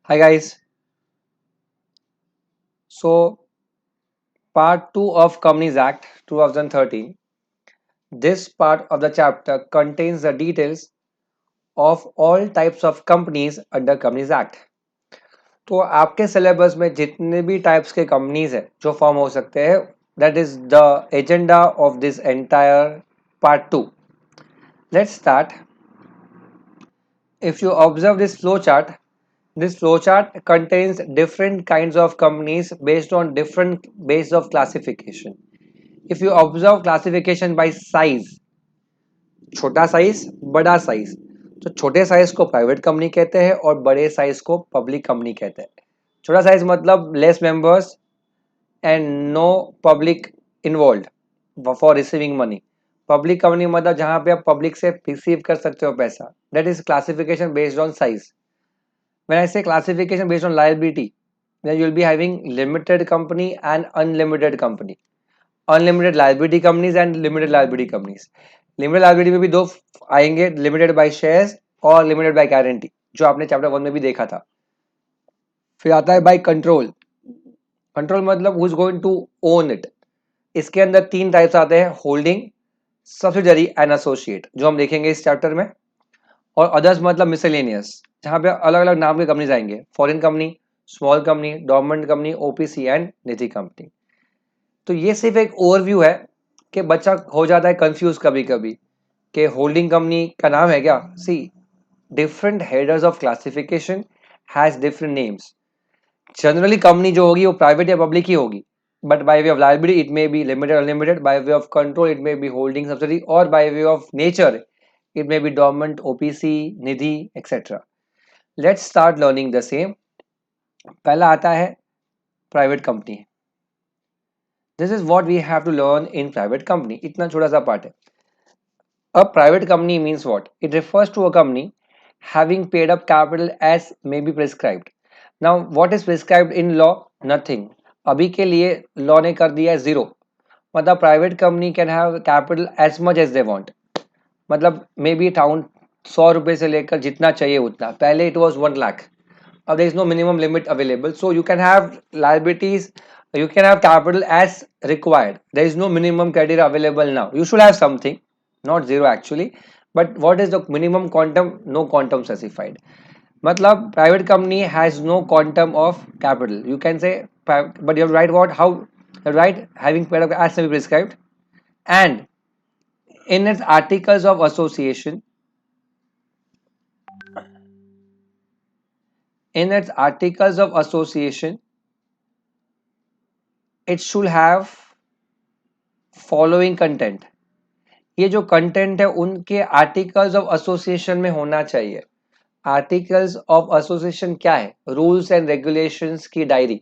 Hi guys. So part 2 of Companies Act 2013. This part of the chapter contains the details of all types of companies under Companies Act. तो आपके syllabus में जितने भी types के companies है जो form हो सकते हैं that is the agenda of this entire part 2. Let's start. If you observe this flow chart, this flowchart contains different kinds of companies based on different base of classification. If you observe classification by size, छोटा size बड़ा size, तो छोटे size को private company कहते हैं और बड़े size को पब्लिक कंपनी कहते हैं. छोटा साइज मतलब less members and no public involve for receiving money. Public company मतलब जहां पे आप पब्लिक से रिसीव कर सकते हो पैसा. That is classification based on size. When I say classification based on liability, then you will be having limited company and unlimited company. Unlimited liability companies and limited liability companies. Limited liability में भी दो आएंगे, limited by shares और limited by guarantee, जो आपने chapter 1 में भी देखा था. फिर आता है by control. कंट्रोल मतलब who is going to own it. इसके अंदर तीन टाइप्स आते हैं, होल्डिंग, सब्सिडरी एंड एसोसिएट, जो हम देखेंगे इस चैप्टर में. और अदर्स मतलब मिसलेनियस, जहां पे अलग अलग नाम के कंपनीज आएंगे, foreign company, small company, dormant company, OPC and निजी कंपनी. तो ये सिर्फ एक ओवरव्यू है कि बच्चा हो जाता है कंफ्यूज कभी कभी कि होल्डिंग कंपनी का नाम है क्या. See, different headers of classification has different names. Generally company जो होगी वो प्राइवेट या पब्लिक ही होगी, but by way of liability it may be limited unlimited, by way of control it may be holding subsidy, और by way of nature it may be dormant, OPC, Nidhi, etc. Let's start learning the same. पहला आता है private company. This is what we have to learn in private company. इतना छोटा सा part है. अब private company means what? It refers to a company having paid up capital as may be prescribed. Now what is prescribed in law? Nothing. अभी के लिए law ने कर दिया है जीरो. मतलब private company can have capital as much as they want. मतलब may B town 100 रुपए से लेकर जितना चाहिए उतना. पहले इट वॉज 1 लाख. अब there is no minimum limit available, so you can have liabilities, you can have capital as required. There is no minimum criteria available now. You should have something, not zero actually, but what is the minimum quantum? No quantum specified. मतलब private company has no quantum of capital. You can say, but you have to write what? How? You have to write having paid up as may be prescribed, and in its articles of association, in its articles of association, it should have following content. ये जो content है उनके articles of association में होना चाहिए. Articles of association क्या है? Rules and regulations की डायरी.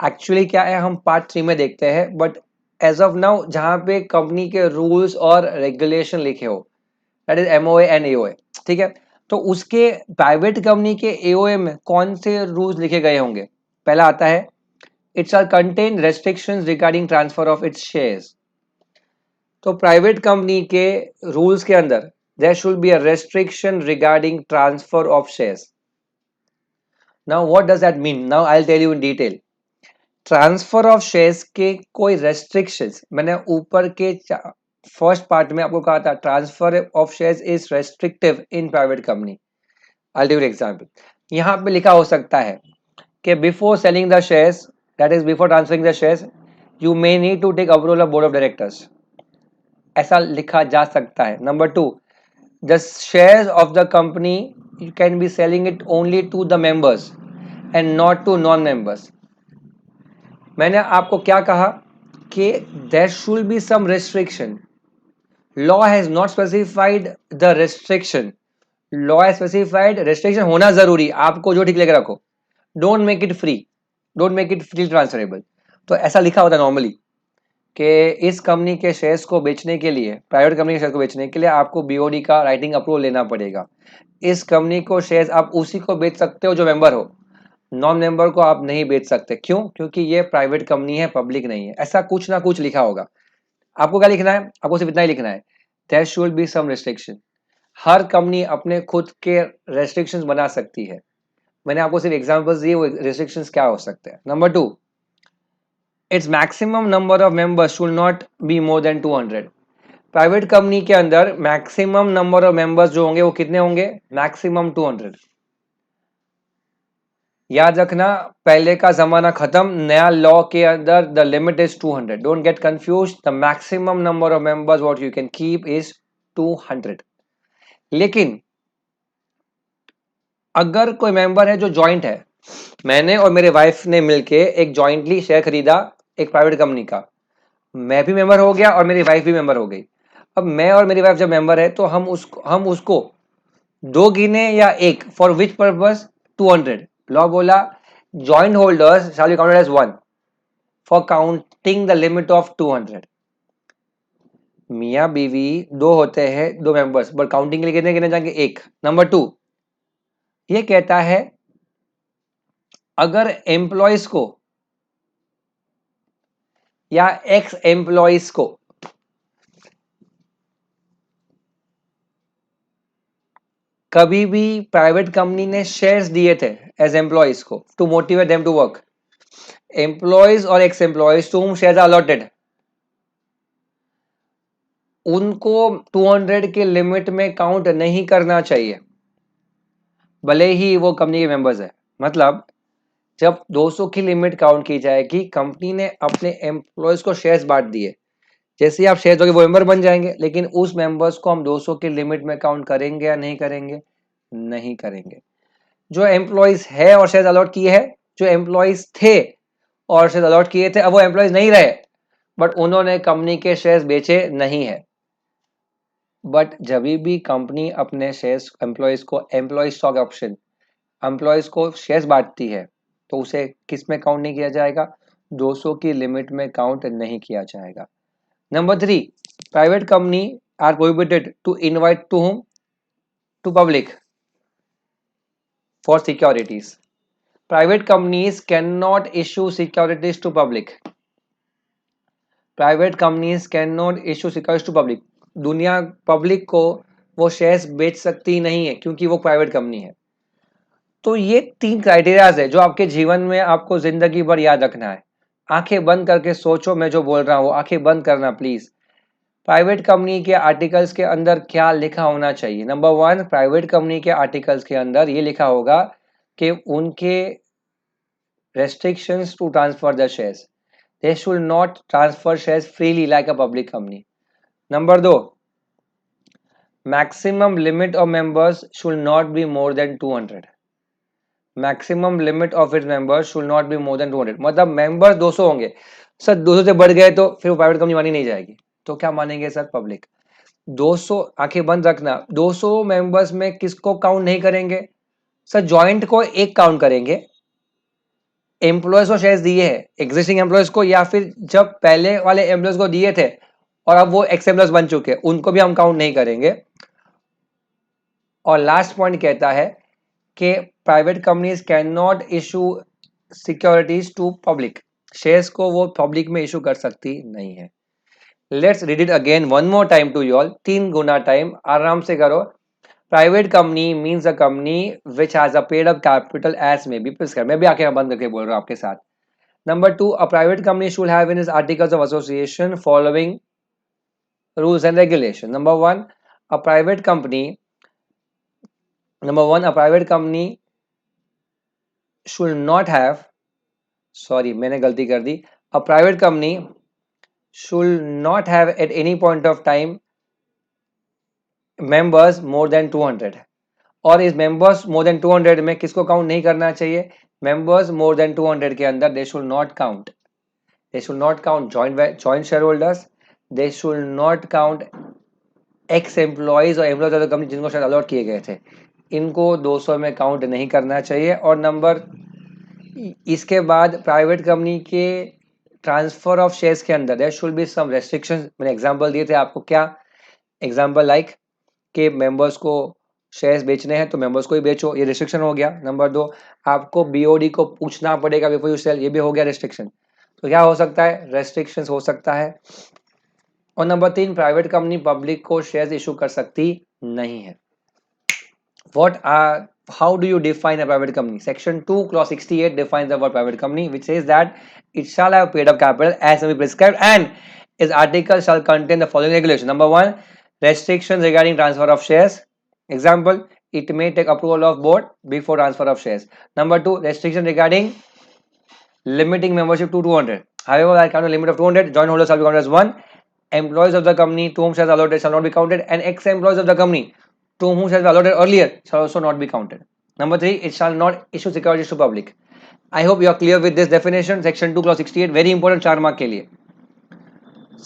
एक्चुअली क्या है हम पार्ट 3 में देखते हैं, बट एज ऑफ नाउ जहां पे कंपनी के रूल्स और रेगुलेशन लिखे हो, that is MOA and AOA. ठीक है, तो उसके प्राइवेट कंपनी के एओए में कौन से रूल्स लिखे गए होंगे? पहला आता है, it shall contain restrictions regarding transfer of its shares. तो प्राइवेट कंपनी के रूल्स के अंदर there should be a restriction regarding transfer of shares. Now what does that mean? Now I will tell you in detail. Transfer of shares के कोई restrictions, मैंने ऊपर के first part में आपको कहा था transfer of shares is restrictive in private company. I give example. यहां पे लिखा हो सकता है कि before selling the shares, that is before transferring the shares, you may need to take approval of board of directors. ऐसा लिखा जा सकता है. Number 2, the shares of the company you can be selling it only to the members and not to non-members. मैंने आपको क्या कहा कि there should be some restriction. Law has not specified the restriction. Law has specified restriction होना जरूरी. आपको जो ठीक लगे रखो. Don't make it free. Don't make it free transferable. तो ऐसा लिखा होता है नॉर्मली कि इस कंपनी के शेयर्स को बेचने के लिए, प्राइवेट कंपनी के शेयर्स को बेचने के लिए आपको बीओडी का राइटिंग अप्रूवल लेना पड़ेगा. इस कंपनी को शेयर्स आप उसी को बेच सकते हो जो मेंबर हो, नॉन मेंबर को आप नहीं बेच सकते. क्यों? क्योंकि ये प्राइवेट कंपनी है, पब्लिक नहीं है. ऐसा कुछ ना कुछ लिखा होगा. आपको क्या लिखना है? आपको सिर्फ इतना ही लिखना है, there should be some restriction. हर कंपनी अपने खुद के रेस्ट्रिक्शंस बना सकती है, मैंने आपको सिर्फ एग्जांपल्स दिए, वो रिस्ट्रिक्शंस क्या हो सकते हैं. Number 2, its maximum number of members should not be more than 200. Private company के अंदर मैक्सिमम नंबर ऑफ मेंबर्स जो होंगे वो कितने होंगे? मैक्सिमम 200. याद रखना, पहले का जमाना खत्म, नया लॉ के अंदर the limit is 200. Don't get confuse. The maximum number of members what you can keep is 200. लेकिन अगर कोई मेंबर है जो जॉइंट है, मैंने और मेरे वाइफ ने मिलके एक जॉइंटली शेयर खरीदा एक प्राइवेट कंपनी का, मैं भी मेंबर हो गया और मेरी वाइफ भी मेंबर हो गई. अब मैं और मेरी वाइफ जब मेंबर है तो हम उसको दो गिने या एक, फॉर विच पर्पस? 200. लॉ बोला joint holders shall be counted as one for counting the limit of 200. मियाँ बीवी दो होते हैं, दो मेंबर्स, बट काउंटिंग के लिए कितने गिने जाएंगे? एक. नंबर 2, ये कहता है अगर एम्प्लॉयज को या एक्स एम्प्लॉयज को कभी भी प्राइवेट कंपनी ने शेयर्स दिए थे एज एम्प्लॉयज को to motivate them to work, employees और ex employees to whom shares are allotted, उनको 200 के लिमिट में काउंट नहीं करना चाहिए, भले ही वो कंपनी के मेंबर्स है. मतलब जब 200 की लिमिट काउंट की जाएगी, कंपनी ने अपने एम्प्लॉयज को शेयर्स बांट दिए, जैसे ही आप शेयर्स दोगे वो मेंबर बन जाएंगे, लेकिन उस मेंबर्स को हम 200 की लिमिट में काउंट करेंगे या नहीं करेंगे? नहीं करेंगे. जो एम्प्लॉयज है और शेयर्स अलॉट किए हैं, जो एम्प्लॉयज थे और शेयर्स अलॉट किए थे, अब वो एम्प्लॉयज नहीं रहे, बट उन्होंने कंपनी के शेयर्स बेचे नहीं है. बट जब भी कंपनी अपने शेयर्स एम्प्लॉयज को, एम्प्लॉय स्टॉक ऑप्शन, एम्प्लॉयज को शेयर्स बांटती है, तो उसे किस में काउंट नहीं किया जाएगा? 200 की लिमिट में काउंट नहीं किया जाएगा. Number 3, private company are prohibited to invite to whom? To public for securities. Private companies cannot issue securities to public. Private companies cannot issue securities to public. दुनिया पब्लिक को वो शेयर्स बेच सकती नहीं है क्योंकि वो प्राइवेट कंपनी है. तो ये 3 क्राइटेरियाज है जो आपके जीवन में आपको जिंदगी भर याद रखना है. आंखें बंद करके सोचो, मैं जो बोल रहा हूँ आंखें बंद करना प्लीज. प्राइवेट कंपनी के आर्टिकल्स के अंदर क्या लिखा होना चाहिए? नंबर 1, प्राइवेट कंपनी के आर्टिकल्स के अंदर ये लिखा होगा कि उनके restrictions to transfer the shares. They should not transfer shares freely like a public company. Number 2, maximum limit of members should not be more than 200. Maximum limit of its members should not be more than 200. मतलब members 200 होंगे sir, 200 से बढ़ गए तो फिर वो private company मानी नहीं जाएगी. तो क्या मानेंगे सर? पब्लिक. 200, आंखें बंद रखना, 200 मेंबर्स में किसको काउंट नहीं करेंगे सर? जॉइंट को एक काउंट करेंगे, एम्प्लॉयज को शेयर्स दिए हैं एग्जिस्टिंग एम्प्लॉयज को, या फिर जब पहले वाले एम्प्लॉयज को दिए थे और अब वो एक्स एम्प्लॉयज बन चुके हैं, उनको भी हम काउंट नहीं करेंगे. और लास्ट पॉइंट कहता है कि private companies can not issue securities to public. Shares को वो पब्लिक में इशू कर सकती नहीं है. Let's read it again one more time to you all. 3 गुना टाइम, आराम से करो. Private company means a company which has a paid up capital as may be prescribed. मैं भी आंखें बंद करके बोल रहा हूँ आपके साथ. Number 2, a private company should have in its articles of association following rules and regulations. Number 1, a private company. Number 1, a private company should not have. Sorry, मैंने गलती कर दी. A private company should not have at any point of time members more than 200. और इस members more than 200 में किसको count नहीं करना चाहिए? Members more than 200 के अंदर they should not count. They should not count joint shareholders. They should not count x employees और एम्प्लॉयज ऑफ द कंपनी जिनको शायद अलॉट किए गए थे, इनको 200 में काउंट नहीं करना चाहिए. और नंबर, इसके बाद प्राइवेट कंपनी के ट्रांसफर ऑफ शेयर्स के अंदर there should be some restrictions. मैंने एग्जांपल दिए थे आपको. क्या एग्जांपल? लाइक के मेंबर्स को शेयर्स बेचने हैं तो मेंबर्स को ही बेचो, ये रिस्ट्रिक्शन हो गया. नंबर 2, आपको बीओडी को पूछना पड़ेगा बिफोर यू सेल, ये भी हो गया रिस्ट्रिक्शन. तो क्या हो सकता है? रेस्ट्रिक्शंस हो सकता है. और नंबर 3, प्राइवेट कंपनी पब्लिक को शेयर्स इशू कर सकती नहीं है. What are how do you define a private company? Section 2, clause 68 defines the word private company, which says that it shall have paid up capital as may be prescribed, and its article shall contain the following regulation. Number 1, restrictions regarding transfer of shares. Example, it may take approval of board before transfer of shares. Number 2, restriction regarding limiting membership to 200. However, I count a limit of 200. Joint holders shall be counted as 1. Employees of the company to whom shares allotted shall not be counted, and ex-employees of the company to whom shares allotted earlier shall also not be counted. Number 3, it shall not issue securities to public. I hope you are clear with this definition. Section 2 clause 68 very important 4 mark के लिए.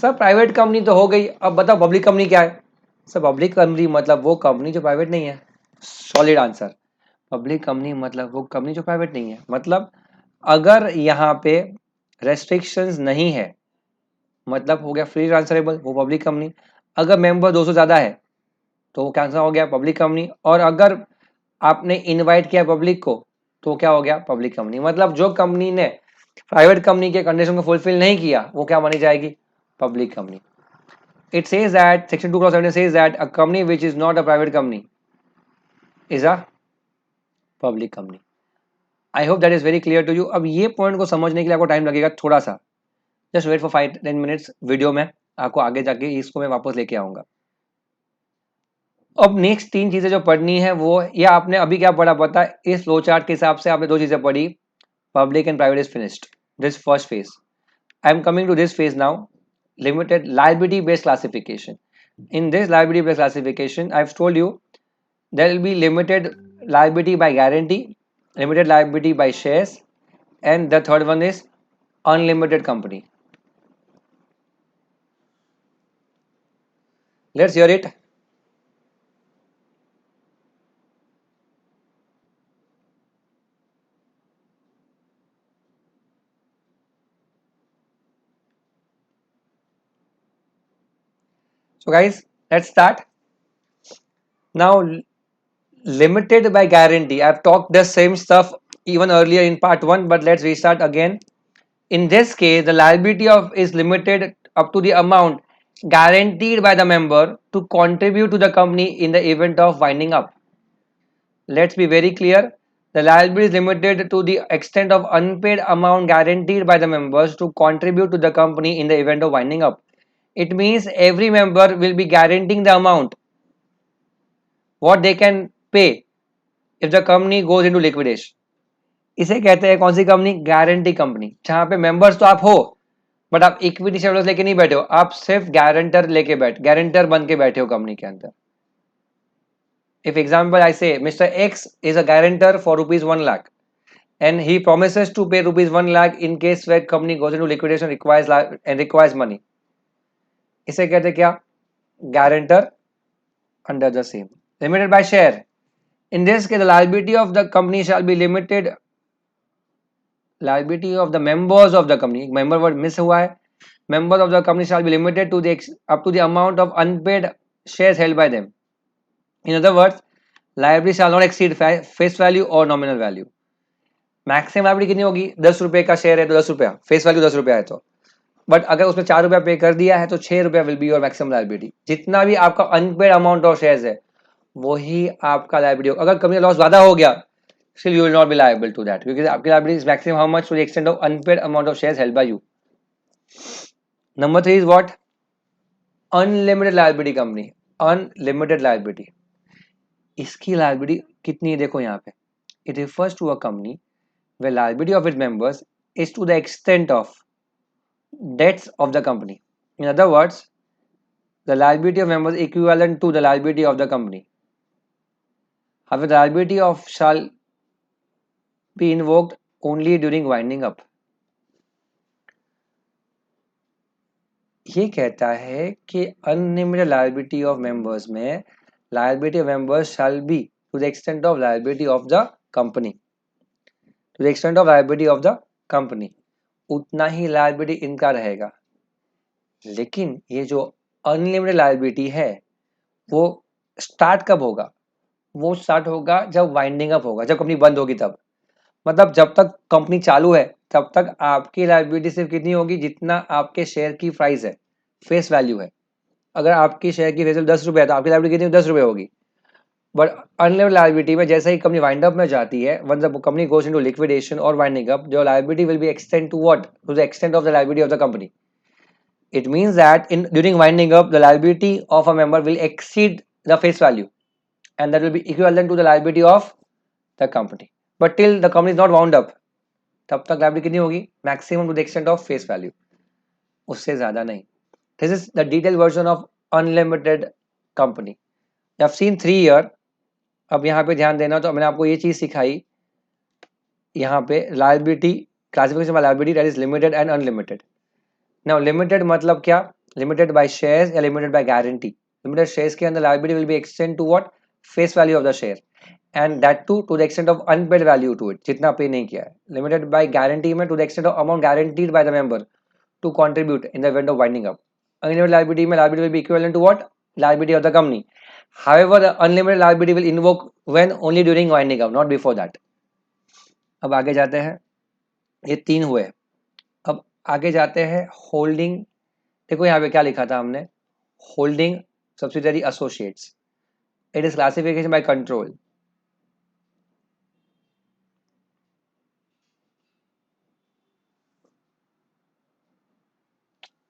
Sir private company तो हो गई, अब बताओ public company क्या है? Sir public company मतलब वो कंपनी जो प्राइवेट नहीं है. Solid answer. पब्लिक कंपनी मतलब वो कंपनी जो प्राइवेट नहीं है. मतलब अगर यहाँ पे रेस्ट्रिक्शंस नहीं है, मतलब हो गया फ्री ट्रांसफरेबल, वो पब्लिक कंपनी. अगर मेंबर 200 ज़्यादा है तो वो कैंसिल हो गया पब्लिक कंपनी. और अगर आपने इनवाइट किया पब्लिक को तो क्या हो गया पब्लिक कंपनी. मतलब जो कंपनी ने प्राइवेट कंपनी के कंडीशन को फुलफिल नहीं किया वो क्या मानी जाएगी? Public company. It says that section 2 clause 17 says that a company which is not a private company is a public company. I hope that is very clear to you. अब ये point को समझने के लिए आपको टाइम लगेगा थोड़ा सा. Just wait for 5-10 minutes. Video में आपको आगे जाके इसको मैं वापस लेके आऊंगा. अब नेक्स्ट 3 चीजें जो पढ़नी है वो, ये आपने अभी क्या पढ़ा पता है? इस फ्लो चार्ट के हिसाब से आपने 2 चीजें पढ़ी. Public and private is finished. This first phase. I am coming to this phase now. Limited liability based classification. In this liability based classification, I've told you there will be limited liability by guarantee, limited liability by shares, and the third one is unlimited company. Let's hear it. So guys, let's start. Now, limited by guarantee. I've talked the same stuff even earlier in part 1, but let's restart again. In this case, the liability of is limited up to the amount guaranteed by the member to contribute to the company in the event of winding up. Let's be very clear. The liability is limited to the extent of unpaid amount guaranteed by the members to contribute to the company in the event of winding up. It means every member will be guaranteeing the amount what they can pay if the company goes into liquidation. इसे कहते हैं कौन सी company? Guarantee company. जहां पे members तो आप हो बट आप इक्विटी शेयर्स लेके नहीं बैठे हो, आप सिर्फ गारंटर बन के बैठे हो कंपनी के अंदर. If example I say Mr. X is a guarantor for rupees 1 lakh and he promises to pay rupees 1 lakh in case where company goes into liquidation requires money. इसे कहते हैं क्या? Guarantor under the same. Limited by share. In this case, the liability of the company shall be limited. Liability of the members of the company. Member word miss हुआ है. Members of the company shall be limited to the up to the amount of unpaid shares held by them. In other words, liability shall not exceed face value or nominal value. Maximum liability कितनी होगी? 10 रुपए का share है तो 10 रुपया, face value 10 रुपया है तो. बट अगर उसमें 4 रुपया पे कर दिया है तो 6 रुपया will be your maximum liability. जितना भी आपका अनपेड अमाउंट ऑफ शेयर्स है वही आपका लाइबिलिटी होगा. अगर कंपनी लॉस ज्यादा हो गया still you will not be liable to that because आपकी liability is maximum how much? To the extent of unpaid amount of shares held by you. Number 3 is what? Unlimited liability company. Unlimited liability. इसकी liability कितनी है देखो यहाँ पे. It refers to a company where liability of its members is to the extent of debts of the company. In other words, the liability of members is equivalent to the liability of the company. However, the liability of shall be invoked only during winding up. ये कहता है कि unlimited liability of members में liability of members shall be to the extent of liability of the company. To the extent of liability of the company उतना ही liability इनका रहेगा. लेकिन ये जो अनलिमिटेड लायबिलिटी है वो स्टार्ट कब होगा? वो स्टार्ट होगा जब वाइंडिंग अप होगा, जब कंपनी बंद होगी तब. मतलब जब तक कंपनी चालू है तब तक आपकी लायबिलिटी सिर्फ कितनी होगी? जितना आपके शेयर की प्राइस है, फेस वैल्यू है. अगर आपकी शेयर की फेस वैल्यू 10 रुपये है तो आपकी लायबिलिटी कितनी 10 रुपये होगी. बट अनलिमिटेड लायबिलिटी में जैसे ही कंपनी वाइंड अप में जाती है, once the company goes into liquidation or winding up, your liability will be extend to what? To the extent of the liability of the company. It means that during winding up, the liability of a member will exceed the face value, and that will be equivalent to the liability of the company. But till the company is not wound up, तब तक liability कितनी होगी? Maximum to the extent of face value. उससे ज्यादा नहीं. This is the detailed version of unlimited company. You have seen 3 year. अब यहाँ पे ध्यान देना, तो मैंने आपको ये चीज सिखाई यहाँ पे, liability classification by liability, that is limited and unlimited. Now limited मतलब क्या? लिमिटेड बाय शेयर्स या limited by guarantee. Limited shares के अंदर liability will be extend to what? Face value of the share, and that to the extent of unpaid value to it, जितना पे नहीं किया है. लिमिटेड बाय गारंटी में to the extent of amount guaranteed by the member to contribute in the event of winding up. Unlimited liability में liability will be equivalent to what? Liability of the company. However, the unlimited liability will invoke when only during winding up, not before that. अब आगे जाते हैं, ये 3 हुए. अब आगे जाते हैं होल्डिंग. देखो यहाँ पे क्या लिखा था हमने, holding subsidiary associates. It is classification by control.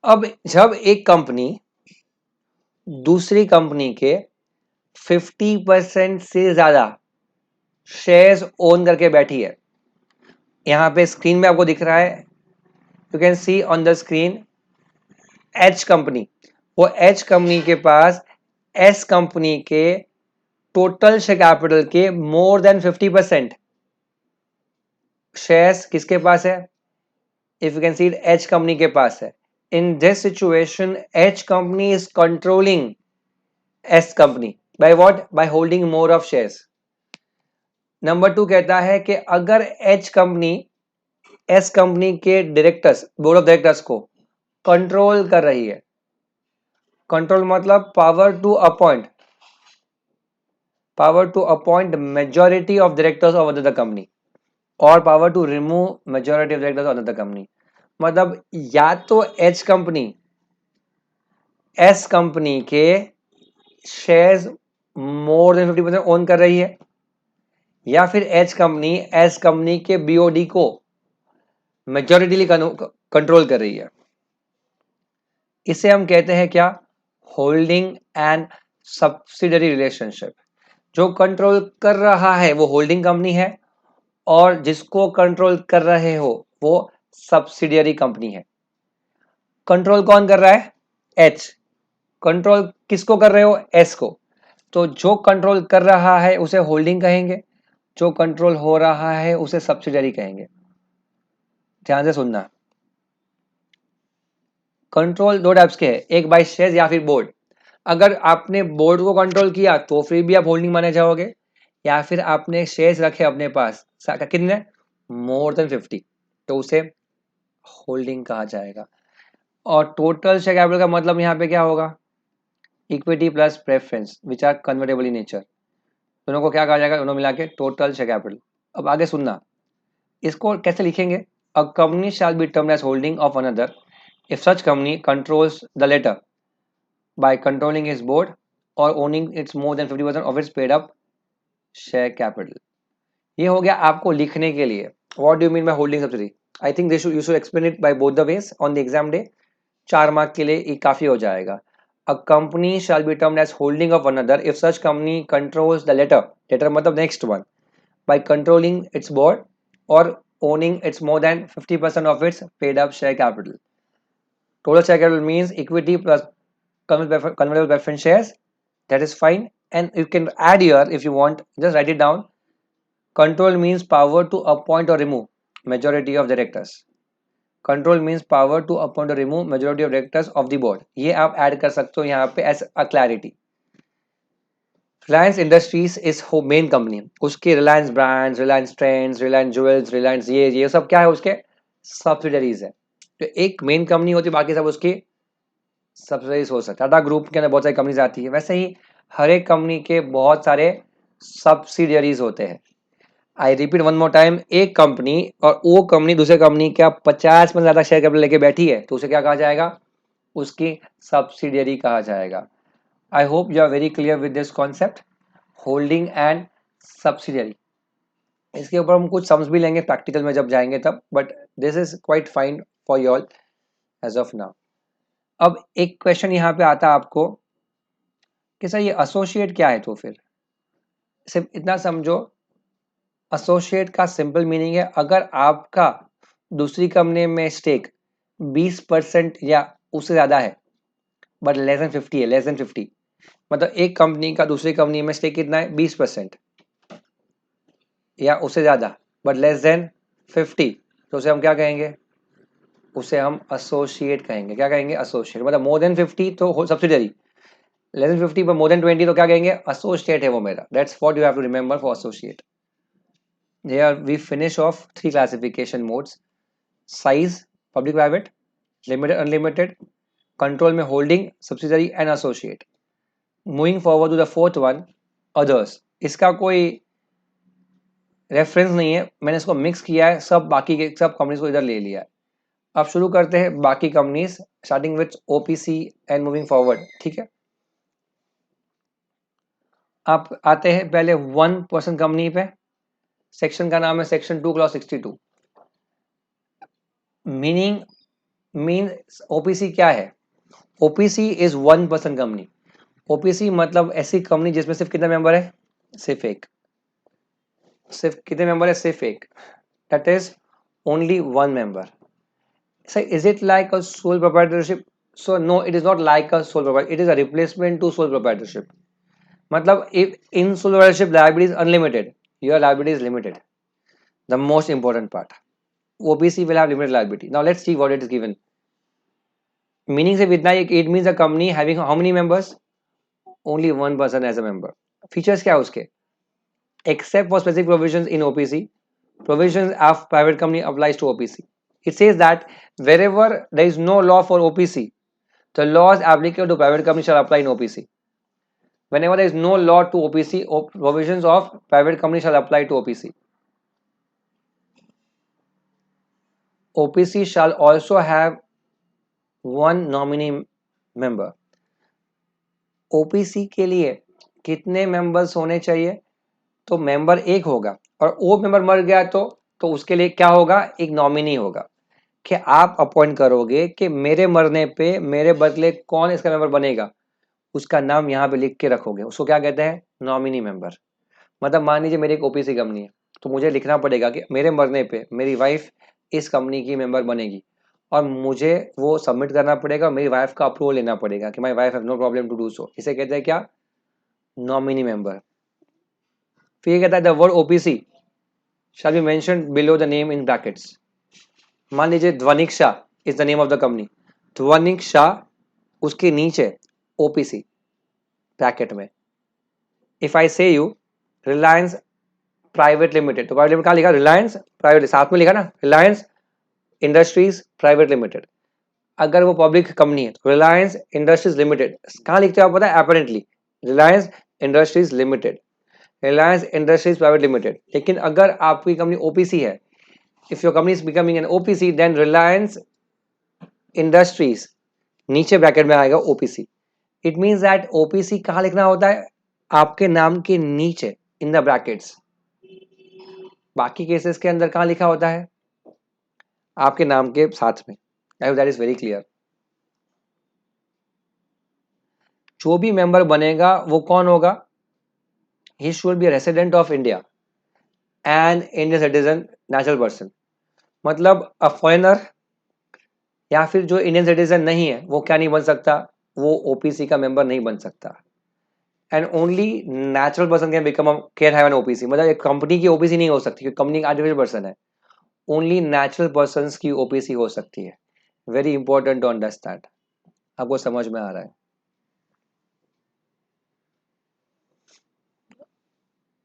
अब जब एक कंपनी दूसरी कंपनी के 50% से ज्यादा शेयर्स ओन करके बैठी है, यहाँ पे स्क्रीन में आपको दिख रहा है, you can see on the screen H company. वो एच कंपनी के पास एस कंपनी के टोटल शेयर कैपिटल के मोर देन 50% शेयर्स किसके पास है? If you can see H company के पास है. In this situation H company is controlling S company by what? By holding more of shares. Number 2 कहता है कि अगर एच कंपनी एस कंपनी के डायरेक्टर्स, बोर्ड ऑफ डायरेक्टर्स को control कर रही है. कंट्रोल मतलब power to appoint majority of directors of the company और power to remove majority of directors of the company. मतलब या तो एच कंपनी एस कंपनी के शेयर्स मोर देन 50% ओन कर रही है, या फिर एच कंपनी एस कंपनी के बीओडी को मेजोरिटीली कंट्रोल कर रही है. इसे हम कहते हैं क्या? Holding and subsidiary relationship. जो कंट्रोल कर रहा है वो होल्डिंग कंपनी है, और जिसको कंट्रोल कर रहे हो वो सब्सिडियरी कंपनी है. कंट्रोल कौन कर रहा है? एच. कंट्रोल किसको कर रहे हो? एस को. तो जो कंट्रोल कर रहा है उसे होल्डिंग कहेंगे, जो कंट्रोल हो रहा है उसे सब्सिडियरी कहेंगे. ध्यान से सुनना. कंट्रोल 2 टाइप्स के हैं, एक बाय शेयर्स या फिर बोर्ड. अगर आपने बोर्ड को कंट्रोल किया तो फिर भी आप होल्डिंग माने जाओगे, या फिर आपने शेयर्स रखे अपने पास कितने? मोर देन 50, तो उसे होल्डिंग कहा जाएगा. और टोटल शेयर कैपिटल का मतलब यहाँ पे क्या होगा? Equity plus preference which are convertible in nature. दोनों को क्या कहा जाएगा? दोनों मिला के टोटल शेयर कैपिटल. अब आगे सुनना, इसको कैसे लिखेंगे? A company shall be termed as holding of another if such company controls the latter by controlling its board or owning its more than 50% of its paid up share capital. ये हो गया आपको लिखने के लिए. What do you mean by holding subsidiary? I think you should explain it by both the ways on the exam day. 4 mark के लिए ये काफी हो जाएगा. A company shall be termed as holding of another if such company controls the latter मतलब next one, by controlling its board or owning its more than 50% of its paid up share capital. Total share capital means equity plus convertible preference shares. That is fine. And you can add here if you want, just write it down. Control means power to appoint or remove majority of directors. Control means power to appoint or remove majority of directors of the board. ये आप add कर सकते हो यहाँ पे as a clarity. Reliance Industries is main company. उसके Reliance Brands, Reliance Trends, Reliance Jewels, Reliance ये सब क्या है? उसके subsidiaries है. तो एक मेन कंपनी होती है, बाकी सब उसकी सब्सिडीज हो सकता है. टाटा ग्रुप के अंदर बहुत सारी कंपनीज आती है, वैसे ही हर एक कंपनी के बहुत सारे सब्सिडियरीज होते हैं. I repeat one more time, एक कंपनी और वो कंपनी दूसरे कंपनी का 50% ज्यादा शेयर कैपिटल लेके बैठी है तो उसे क्या कहा जाएगा? उसकी सब्सिडियरी कहा जाएगा. I hope you are very clear with this concept. Holding and subsidiary. इसके ऊपर हम कुछ समझ भी लेंगे प्रैक्टिकल में जब जाएंगे तब, but this is quite fine for you all as of now. अब एक क्वेश्चन यहाँ पे आता है आपको कि सर ये एसोसिएट क्या है, तो फिर सिर्फ इतना समझो, एसोसिएट का सिंपल मीनिंग है अगर आपका दूसरी कंपनी में स्टेक 20% या उससे ज़्यादा है, बट लेस देन 50 है, लेस देन 50, मतलब एक कंपनी का दूसरी कंपनी में स्टेक कितना है 20% या उससे ज़्यादा, बट लेस देन 50, तो उसे हम क्या कहेंगे, उसे हम एसोसिएट कहेंगे। क्या कहेंगे, एसोसिएट। मतलब मोर देन 50 तो सब्सिडरी, लेस देन 50 पर मोर देन 20 तो क्या कहेंगे, एसोसिएट है वो मेरा। That's what you have to remember for associate. Here we finish off three classification modes: size, public private, limited unlimited, control में holding, subsidiary and associate. Moving forward to the fourth one, others. इसका कोई reference नहीं है, मैंने इसको mix किया है, सब बाकी के सब कंपनीज को इधर ले लिया है। अब शुरू करते हैं बाकी companies, starting with OPC and moving forward. ठीक है, आप आते हैं पहले 1% कंपनी पे। सेक्शन का नाम है सेक्शन 2 क्लॉज 62। मीन्स ओपीसी क्या है, ओपीसी इज 1% कंपनी। ओपीसी मतलब ऐसी कंपनी जिसमें सिर्फ कितने मेंबर है, सिर्फ एक। सिर्फ कितने मेंबर है, सिर्फ एक। That is only one member. So is it like a sole proprietorship? So no, it is not like a sole proprietor, it is a replacement to sole proprietorship. मतलब if in sole proprietorship liability is unlimited, your liability is limited. The most important part, OPC will have limited liability. Now let's see what it is given. Meaning से इतना, it means a company having how many members? Only one person as a member. Features क्या है उसके? Except for specific provisions in OPC, provisions of private company applies to OPC. It says that wherever there is no law for OPC, the laws applicable to private company shall apply in OPC. Whenever there is no law to OPC, provisions of private company shall apply to OPC. OPC shall also have one nominee member. OPC के लिए कितने members होने चाहिए, तो member एक होगा, और वो मेंबर मर गया तो उसके लिए क्या होगा, एक नॉमिनी होगा। कि आप अपॉइंट करोगे कि मेरे मरने पे मेरे बदले कौन इसका मेंबर बनेगा, उसका नाम यहाँ पे लिख के रखोगे, उसको क्या कहते हैं, नॉमिनी मेंबर। मतलब मान लीजिए मेरी एक ओपीसी कंपनी है, तो मुझे लिखना पड़ेगा कि मेरे मरने पे मेरी वाइफ इस कंपनी की मेंबर बनेगी, और मुझे वो सबमिट करना पड़ेगा, मेरी वाइफ का अप्रूवल लेना पड़ेगा कि my wife have no problem to do so. इसे कहते हैं क्या, नॉमिनी मेंबर। फिर ये कहता है the word OPC shall be mentioned below the name in brackets. मान लीजिए ध्वनिक Shah is the name of the company, ध्वनिक शाह, उसके नीचे ओपीसी ब्रैकेट में। इफ आई से यू रिलायंस प्राइवेट लिमिटेड, तो प्राइवेट लिमिटेड कहाँ लिखा, रिलायंस प्राइवेट, साथ में लिखा ना रिलायंस इंडस्ट्रीज प्राइवेट लिमिटेड। अगर वो पब्लिक कंपनी है तो रिलायंस इंडस्ट्रीज लिमिटेड, कहाँ लिखते हो आप पता है, apparently Reliance Industries limited, Reliance Industries private limited. लेकिन अगर आपकी कंपनी ओपीसी है, if your company is becoming an OPC, then Reliance Industries, नीचे ब्रैकेट में आएगा OPC. It means that OPC कहाँ लिखना होता है, आपके नाम के नीचे इन द ब्रैकेट्स। बाकी केसेस के अंदर कहाँ लिखा होता है, आपके नाम के साथ में। आई hope that is very clear. जो भी मेंबर बनेगा वो कौन होगा, he should be resident of India and Indian citizen, natural person. मतलब अ फॉरेनर या फिर जो इंडियन सिटीजन नहीं है वो क्या नहीं बन सकता, वो ओपीसी का मेंबर नहीं बन सकता। And only natural person can have an OPC. मतलब एक कंपनी की ओपीसी नहीं हो सकती क्योंकि कंपनी आर्टिफिशियल पर्सन है, ओनली नेचुरल पर्सन की ओपीसी हो सकती है। Very important to understand. आपको समझ में आ रहा है,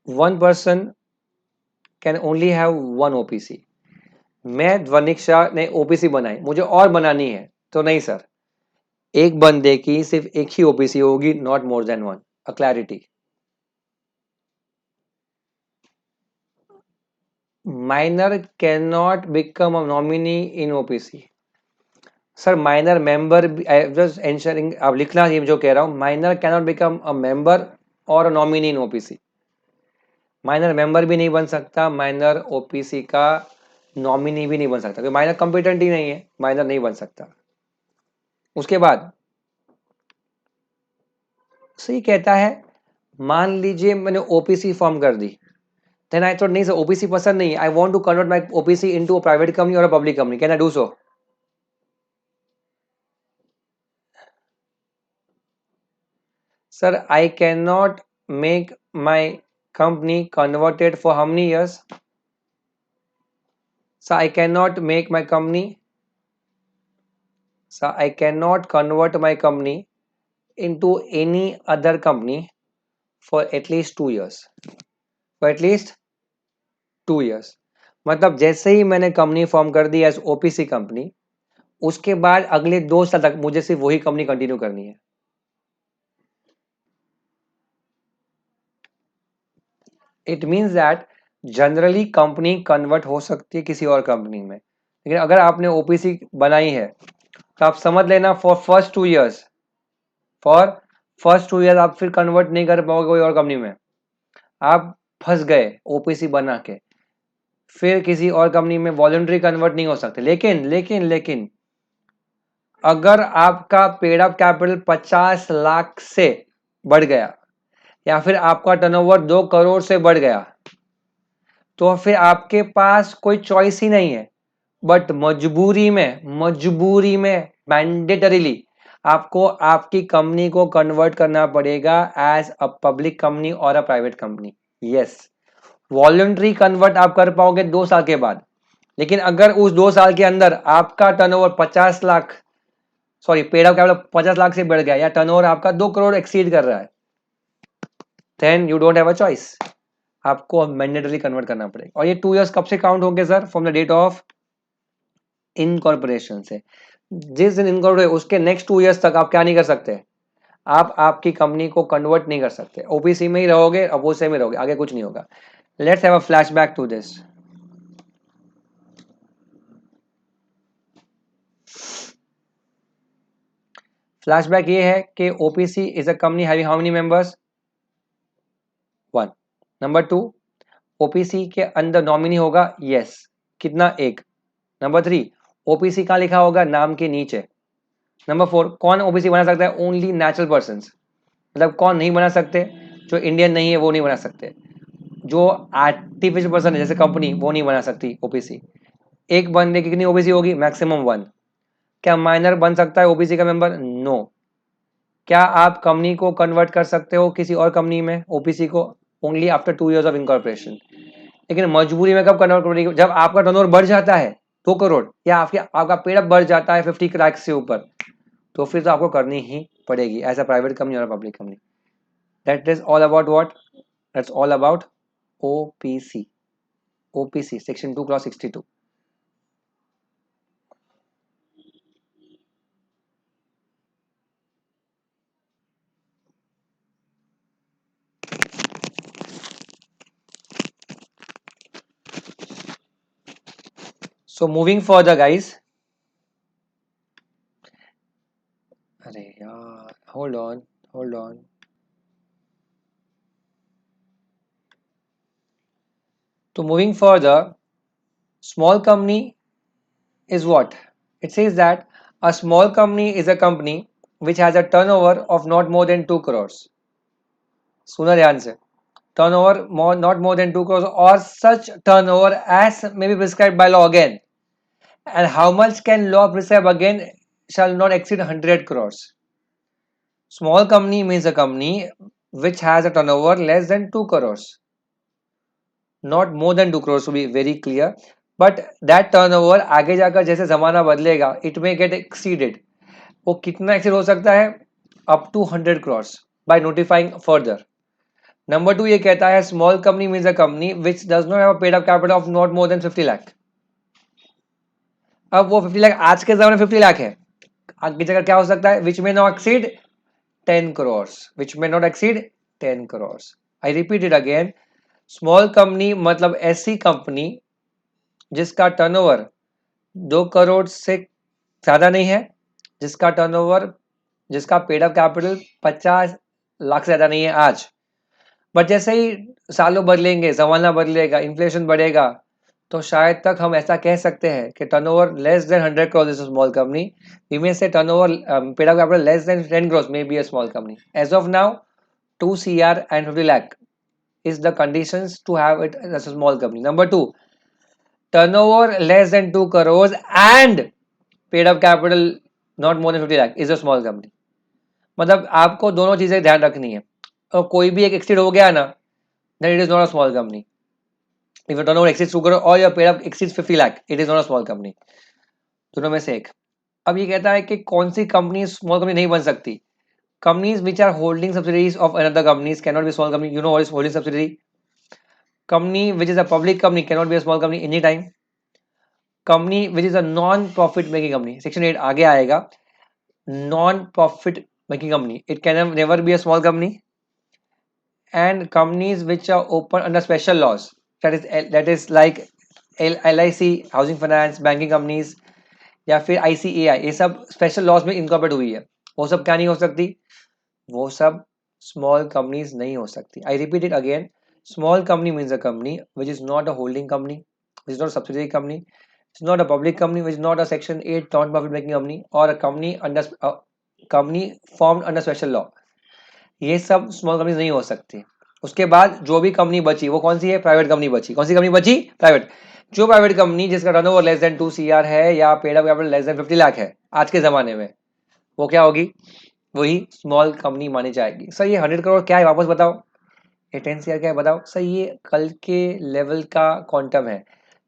one person can only have one OPC. मैं ध्वनिक शाह ने ओपीसी बनाई, मुझे और बनानी है, तो नहीं सर, एक बंदे की सिर्फ एक ही ओपीसी होगी, not more than one. A clarity. Minor can not become a nominee in OPC. Sir minor member, just ensuring, अब लिखना ये जो कह रहा हूं, minor can not become a member और a nominee in OPC. Minor member भी नहीं बन सकता, माइनर ओपीसी का नॉमिनी भी नहीं बन सकता, क्योंकि माइनर कंपिटेंट ही नहीं है, माइनर नहीं बन सकता। उसके बाद सही कहता है, मान लीजिए मैंने ओपीसी फॉर्म कर दी, देन आई थॉट नहीं सर ओपीसी पसंद नहीं, I want to convert my OPC into a private company और a public company, can I do so? Sir, I cannot make my company converted for how many years? So I cannot make my company. So I cannot convert my company into any other company for at least 2 years. For at least 2 years. मतलब जैसे ही मैंने company form कर दी as OPC company, उसके बाद अगले 2 साल तक मुझे सिर्फ वही कंपनी कंटिन्यू करनी है। It means that generally company convert हो सकती है किसी और कंपनी में, लेकिन अगर आपने ओपीसी बनाई है तो आप समझ लेना फॉर फर्स्ट 2 ईयर आप फिर कन्वर्ट नहीं कर पाओगे कोई और कंपनी में, आप फंस गए ओपीसी बना के, फिर किसी और कंपनी में वॉलंटरी कन्वर्ट नहीं हो सकते। लेकिन लेकिन लेकिन अगर आपका पेड अप कैपिटल 50 लाख से बढ़ गया या फिर आपका टर्नओवर 2 करोड़ से बढ़ गया, तो फिर आपके पास कोई चॉइस ही नहीं है, बट मजबूरी में मैंडेटरीली आपको आपकी कंपनी को कन्वर्ट करना पड़ेगा एज अ पब्लिक कंपनी और अ private company. Yes, voluntary convert आप कर पाओगे 2 साल के बाद, लेकिन अगर उस 2 साल के अंदर आपका turnover 50 lakh, sorry paid up capital 50 lakh से बढ़ गया या टर्नओवर आपका 2 करोड़ एक्सीड कर रहा है, then you don't have a choice, आपको मैंडेटरी कन्वर्ट करना पड़ेगा। और ये 2 इयर्स कब से काउंट होंगे sir? From the date of incorporation से। जिस दिन इनकॉर्पोरेट उसके नेक्स्ट 2 इयर्स तक आप क्या नहीं कर सकते, आप आपकी कंपनी को कन्वर्ट नहीं कर सकते, ओपीसी में ही रहोगे, अपोजिशन में रहोगे, आगे कुछ नहीं होगा। Let's have a flashback to this. Flashback ये है कि OPC is a company having how many members? 1। Number 2, OPC के अंदर नॉमिनी होगा, यस, कितना? 1। नंबर 3, ओपीसी कहाँ लिखा होगा? नाम के नीचे। नंबर 4, कौन ओबीसी बना सकता है? ओनली नेचुरल पर्सन, मतलब कौन नहीं बना सकते? जो इंडियन नहीं है वो नहीं बना सकते, जो आर्टिफिशियल पर्सन है जैसे कंपनी वो नहीं बना सकती ओबीसी। एक बंदे की कितनी ओबीसी होगी? मैक्सिमम 1। क्या माइनर बन सकता है ओबीसी का मेंबर? नो। क्या आप कंपनी को कन्वर्ट कर सकते हो किसी और कंपनी में ओबीसी को? Only after 2 years of incorporation. लेकिन मजबूरी में कब कन्वर्ट करोगे? जब आपका टर्नओवर बढ़ जाता है 2 करोड़ या आपका पेड़ बढ़ जाता है 50 लाख से ऊपर, तो फिर तो आपको करनी ही पड़ेगी एज अ प्राइवेट कंपनी और public company. That is all about what? That's all about OPC. OPC section 2 clause 62। So moving further guys, अरे यार hold on, so moving further, small company is what? It says that a small company is a company which has a turnover of not more than 2 crores. सुना ध्यान से, turnover not more than 2 crores or such turnover as may be prescribed by law again, and how much can law prescribe again shall not exceed 100 crores. Small company means a company which has a turnover less than 2 crores, not more than 2 crores to be very clear, but that turnover आगे जाकर जैसे जमाना बदलेगा it may get exceeded. वो कितना exceed हो सकता है? up to 100 crores by notifying further. Number 2 ये कहता है small company means a company which does not have a paid up capital of not more than 50 lakh. अब वो 50 लाख आज के जमाने में 50 लाख है, आगे जगह क्या हो सकता है? विच में not exceed 10 crores, which may not exceed 10 crores. I repeat it again, small company मतलब ऐसी कंपनी जिसका टर्नओवर 2 करोड़ से ज्यादा नहीं है, जिसका टर्नओवर, जिसका पेड अप कैपिटल 50 लाख से ज्यादा नहीं है आज, बट जैसे ही सालों बदलेंगे, ज़माना बदलेगा, इन्फ्लेशन बढ़ेगा, तो शायद तक हम ऐसा कह सकते हैं कि turnover less than 100 crores is a small company. We may say turnover paid up capital less than 10 crores may be a small company. As of now, 2 CR and 50 lakh is the conditions to have it as a small company. Number two, turnover less than 2 crores and paid up capital not more than 50 lakh is a small company. मतलब आपको दोनों चीजें ध्यान रखनी है, और कोई भी एक एक्सीड हो गया ना, then it is not a small company. If your turnover exceeds 2 crore or your paid up exceeds 50 lakh, it is not a small company. दोनों में से एक. अब ये कहता है कि कौन सी कंपनी स्मॉल कंपनी नहीं बन सकती. Companies which are holding subsidiaries of another companies cannot be small company. You know what is holding subsidiary? Company which is a public company cannot be a small company anytime. Company which is a non-profit making company. Section 8 आगे आएगा. Non-profit making company. It can never be a small company. And companies which are open under special laws. That is like LIC, housing finance, banking companies, या फिर ICAI, ये सब special laws में incorporate हुई है, वो सब क्या नहीं हो सकती, वो सब स्मॉल कंपनीज नहीं हो सकती. I repeat it again. Small company means a company which is not a holding company, which is not a subsidiary company, is not a public company, which is not a section 8 non profit making company, और a company under company formed under special law. ये सब small companies नहीं हो सकती. उसके बाद जो भी कंपनी बची वो कौन सी है, प्राइवेट कंपनी बची. कौन सी कंपनी बची, प्राइवेट. जो प्राइवेट कंपनी जिसका टर्नओवर लेस देन 2 CR है या paid up capital less than 50 lakh है आज के जमाने में, वो क्या होगी, वही स्मॉल कंपनी मानी जाएगी. सर ये 100 करोड़ क्या है वापस बताओ, ये 10 CR क्या है बताओ. सर ये कल के लेवल का क्वांटम है.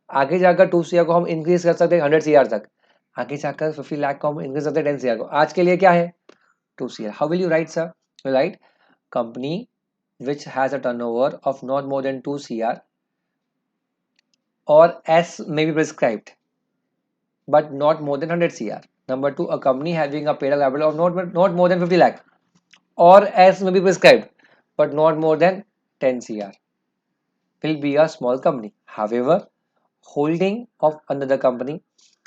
आगे जाकर 2 CR को हम इंक्रीज कर सकते हैं 100 CR तक, आगे जाकर 50 लाख को हम इंक्रीज करते हैं 10 CR को. आज के लिए क्या है, 2 CR. How will you right sir, you right company which has a turnover of not more than 2 CR or S may be prescribed but not more than 100 CR. Number 2, a company having a paid up capital of not more than 50 lakh or S may be prescribed but not more than 10 CR will be a small company. However, holding of another company,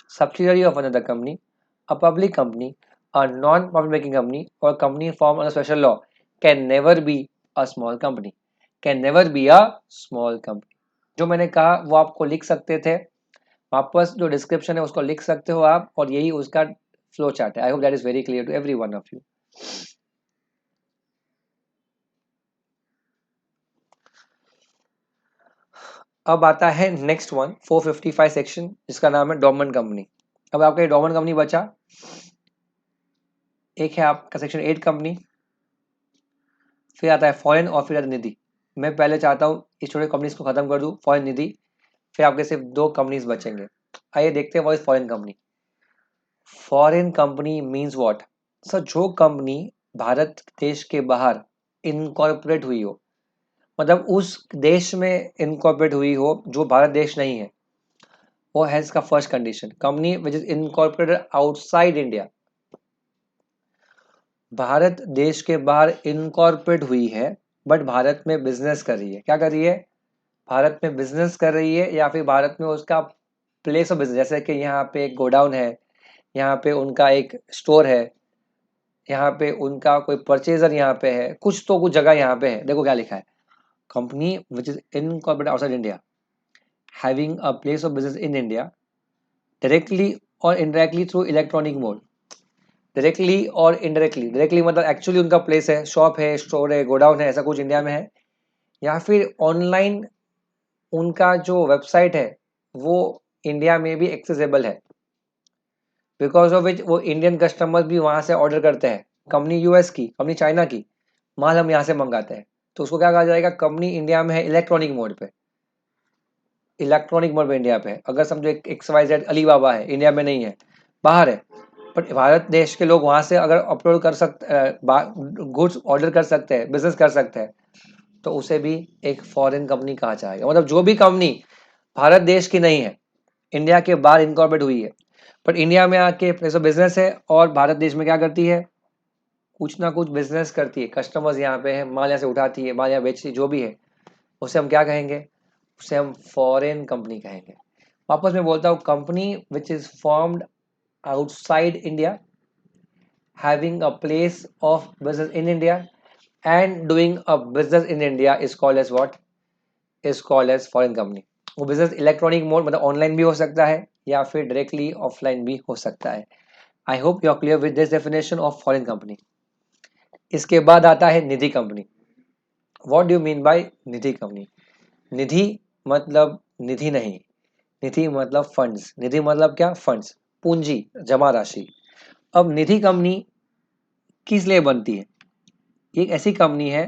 subsidiary of another company, a public company, a non-profit making company, or a company formed under special law can never be a small company. Can never be a small company. जो मैंने कहा वो आपको लिख सकते थे, वापस जो डिस्क्रिप्शन है उसको लिख सकते हो आप, और यही उसका फ्लो चार्ट है. I hope that is very clear to every one of you. अब आता है नेक्स्ट वन 455 सेक्शन जिसका नाम है डोरमेंट कंपनी. अब आपका डोरमेंट कंपनी बचा, एक है आपका सेक्शन 8 कंपनी, फिर आता है फॉरेन, और फिर आता है निधि. मैं पहले चाहता हूँ इस छोटे कंपनीज को खत्म कर दूँ, फॉरेन, निधि, फिर आपके सिर्फ 2 कंपनीज बचेंगे. आइए देखते हैं वो is foreign company. Foreign company means what. Sir जो कंपनी भारत देश के बाहर इनकॉर्पोरेट हुई हो, मतलब उस देश में इनकॉर्पोरेट हुई हो जो भारत देश नहीं है, वो है इसका first condition. Company which is incorporated outside India, Bharat देश के बाहर इनकॉर्पोरेट हुई है बट भारत में बिजनेस कर रही है. क्या कर रही है, भारत में बिजनेस कर रही है, या फिर भारत में उसका प्लेस ऑफ बिजनेस, जैसे कि यहाँ पे एक गोडाउन है, यहाँ पे उनका एक स्टोर है, यहाँ पे उनका कोई परचेजर यहाँ पे है, कुछ तो कुछ जगह यहाँ पे है. देखो क्या लिखा है, company which is incorporated outside India having a place of business in India directly और indirectly through electronic mode. Directly और इनडायरेक्टली, डायरेक्टली मतलब एक्चुअली उनका प्लेस है, शॉप है, स्टोर है, गोडाउन है, ऐसा कुछ इंडिया में है, या फिर ऑनलाइन उनका जो वेबसाइट है वो इंडिया में भी एक्सेसिबल है, बिकॉज ऑफ विच वो इंडियन कस्टमर्स भी वहां से ऑर्डर करते हैं. कंपनी यूएस की, कंपनी चाइना की माल हम यहाँ से मंगाते हैं, तो उसको क्या कहा जाएगा, कंपनी इंडिया में है इलेक्ट्रॉनिक मोड पे, इलेक्ट्रॉनिक मोड पे इंडिया पे है. अगर समझो एक XYZ अलीबाबा है, इंडिया में नहीं है, बाहर है, बट भारत देश के लोग वहां से अगर अपलोड कर सकते, गुड्स ऑर्डर कर सकते हैं, बिजनेस कर सकते हैं, तो उसे भी एक फॉरेन कंपनी कहा जाएगा. मतलब जो भी कंपनी भारत देश की नहीं है, इंडिया के बाहर इनकॉर्पोरेट हुई है, बट इंडिया में आके प्लेस ऑफ बिजनेस है, और भारत देश में क्या करती है, कुछ ना कुछ बिजनेस करती है, कस्टमर्स यहाँ पे है, माल यहाँ से उठाती है, माल यहाँ बेचती है, जो भी है, उसे हम क्या कहेंगे, उसे हम फॉरेन कंपनी कहेंगे. वापस मैं बोलता हूँ, company which is formed outside India, having a place of business in India, and doing a business in India is called as what? Is called as foreign company. वो बिजनेस इलेक्ट्रॉनिक मोड मतलब online भी हो सकता है या फिर directly offline भी हो सकता है. I hope you are clear with this definition of foreign company. इसके बाद आता है Nidhi company. What do you mean by Nidhi company? Nidhi मतलब निधि नहीं, निधि मतलब फंड्स. निधि मतलब क्या? फंड्स, पूंजी, जमा राशि. अब निधि कंपनी किस लिए बनती है? एक ऐसी कंपनी है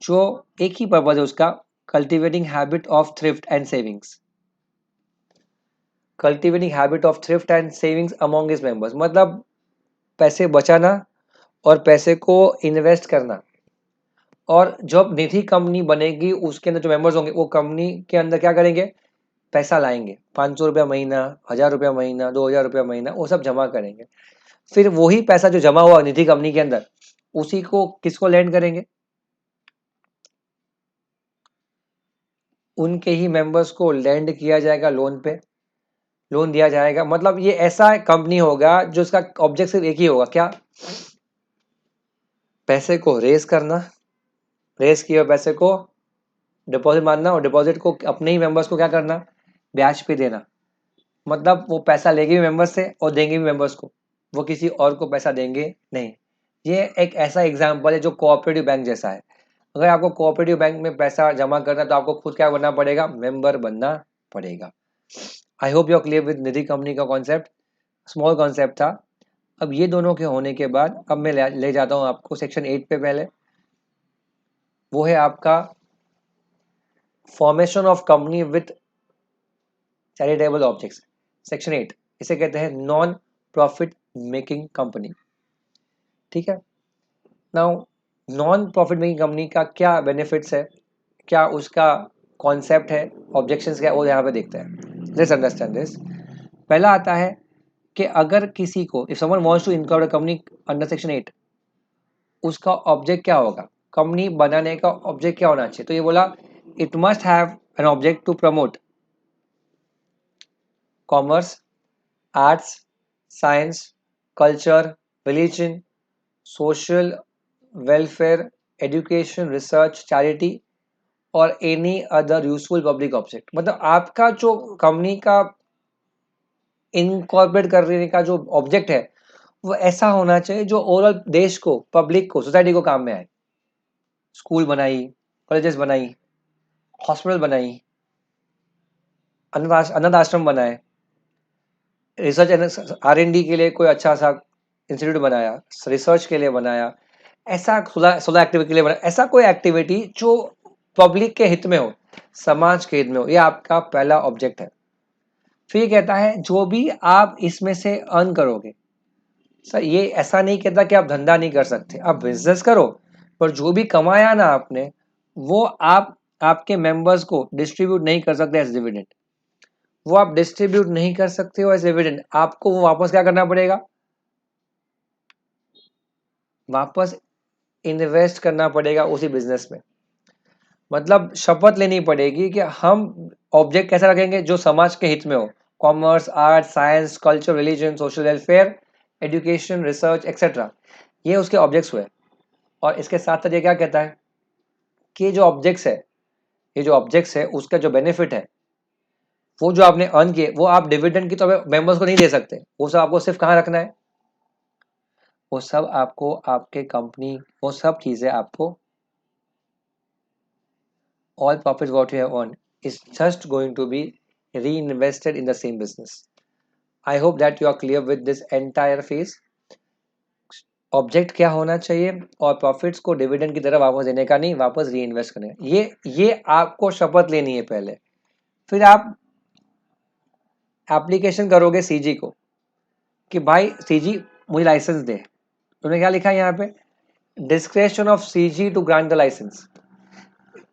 जो एक ही पर्पज है उसका, cultivating habit of thrift and savings. Cultivating habit of thrift and savings among his members मतलब पैसे बचाना और पैसे को इन्वेस्ट करना. और जब निधि कंपनी बनेगी उसके अंदर जो मेंबर्स होंगे वो कंपनी के अंदर क्या करेंगे? पैसा लाएंगे. 500 रुपया महीना, 1000 रुपया महीना, 2000 रुपया महीना, वो सब जमा करेंगे. फिर वही पैसा जो जमा हुआ निधि कंपनी के अंदर, उसी को किसको लैंड करेंगे? उनके ही मेंबर्स को लैंड किया जाएगा लोन पे. लोन दिया जाएगा मतलब ये ऐसा कंपनी होगा जो इसका ऑब्जेक्ट सिर्फ एक ही होगा. क्या? पैसे को रेस करना, रेस किए हुए पैसे को डिपॉजिट मारना और डिपॉजिट को अपने ही मेंबर्स को क्या करना? ब्याज पे देना. मतलब वो पैसा लेंगे भी मेंबर्स से और देंगे भी मेंबर्स को, वो किसी और को पैसा देंगे नहीं. ये एक ऐसा एग्जांपल है जो कोऑपरेटिव बैंक जैसा है. अगर आपको कोऑपरेटिव बैंक में पैसा जमा करना है तो आपको खुद क्या बनना पड़ेगा? मेंबर बनना पड़ेगा. I hope you are clear with Nidhi company का कॉन्सेप्ट. स्मॉल कॉन्सेप्ट था. अब ये दोनों के होने के बाद अब मैं ले जाता हूँ आपको सेक्शन 8 पे. पहले वो है आपका formation of company with charitable objects. Section 8 इसे कहते हैं नॉन प्रॉफिट मेकिंग कंपनी. ठीक है. Now non profit making company का क्या बेनिफिट्स है, क्या उसका कॉन्सेप्ट है, ऑब्जेक्शंस क्या है, वो यहाँ पे देखते हैं. Let's understand this. पहला आता है कि अगर किसी को if someone wants to incorporate company under section 8, उसका ऑब्जेक्ट क्या होगा? कंपनी बनाने का ऑब्जेक्ट क्या होना चाहिए? तो ये बोला it must have an object to promote commerce, arts, science, culture, religion, social welfare, education, research, charity और any other useful public object. मतलब आपका जो कंपनी का इनकॉर्पोरेट करने का जो ऑब्जेक्ट है वो ऐसा होना चाहिए जो ओवरऑल देश को, पब्लिक को, सोसाइटी को काम में आए. स्कूल बनाई, कॉलेजेस बनाई, हॉस्पिटल बनाई, अनाथ आश्रम बनाए, रिसर्च R&D के लिए कोई अच्छा सा इंस्टीट्यूट बनाया, रिसर्च के लिए बनाया, ऐसा सोलर एक्टिविटी के लिए बनाया. ऐसा कोई एक्टिविटी जो पब्लिक के हित में हो, समाज के हित में हो, ये आपका पहला ऑब्जेक्ट है. फिर ये कहता है जो भी आप इसमें से अर्न करोगे. सर ये ऐसा नहीं कहता कि आप धंधा नहीं कर सकते, आप बिजनेस करो, पर जो भी कमाया ना आपने वो आप आपके मेंबर्स को डिस्ट्रीब्यूट नहीं कर सकते एज डिविडेंड. वो आप डिस्ट्रीब्यूट नहीं कर सकते हो एज डिविडेंड. आपको वो वापस क्या करना पड़ेगा? वापस इन्वेस्ट करना पड़ेगा उसी बिजनेस में. मतलब शपथ लेनी पड़ेगी कि हम ऑब्जेक्ट कैसा रखेंगे जो समाज के हित में हो. Commerce, art, science, culture, religion, social welfare, education, research etcetera, ये उसके ऑब्जेक्ट्स हुए. और इसके साथ साथ ये क्या कहता है कि जो ऑब्जेक्ट्स है, ये जो ऑब्जेक्ट्स है उसका जो बेनिफिट है वो जो आपने अर्न किए वो आप डिविडेंड की तो मेंबर्स को नहीं दे सकते. वो सब आपको सिर्फ कहाँ रखना है? वो सब आपको आपके कंपनी, वो सब चीजें आपको, all profits what you have earned is just going to be reinvested in the same business. I hope that you are clear with this entire phase. Object क्या होना चाहिए और प्रॉफिट्स को डिविडेंड की तरह वापस देने का नहीं, वापस री इन्वेस्ट करने का. ये आपको शपथ लेनी है पहले. फिर आप एप्लीकेशन करोगे सीजी को कि भाई सीजी मुझे लाइसेंस दे. उन्होंने क्या लिखा है यहाँ पे? Discretion of CG to grant the licence.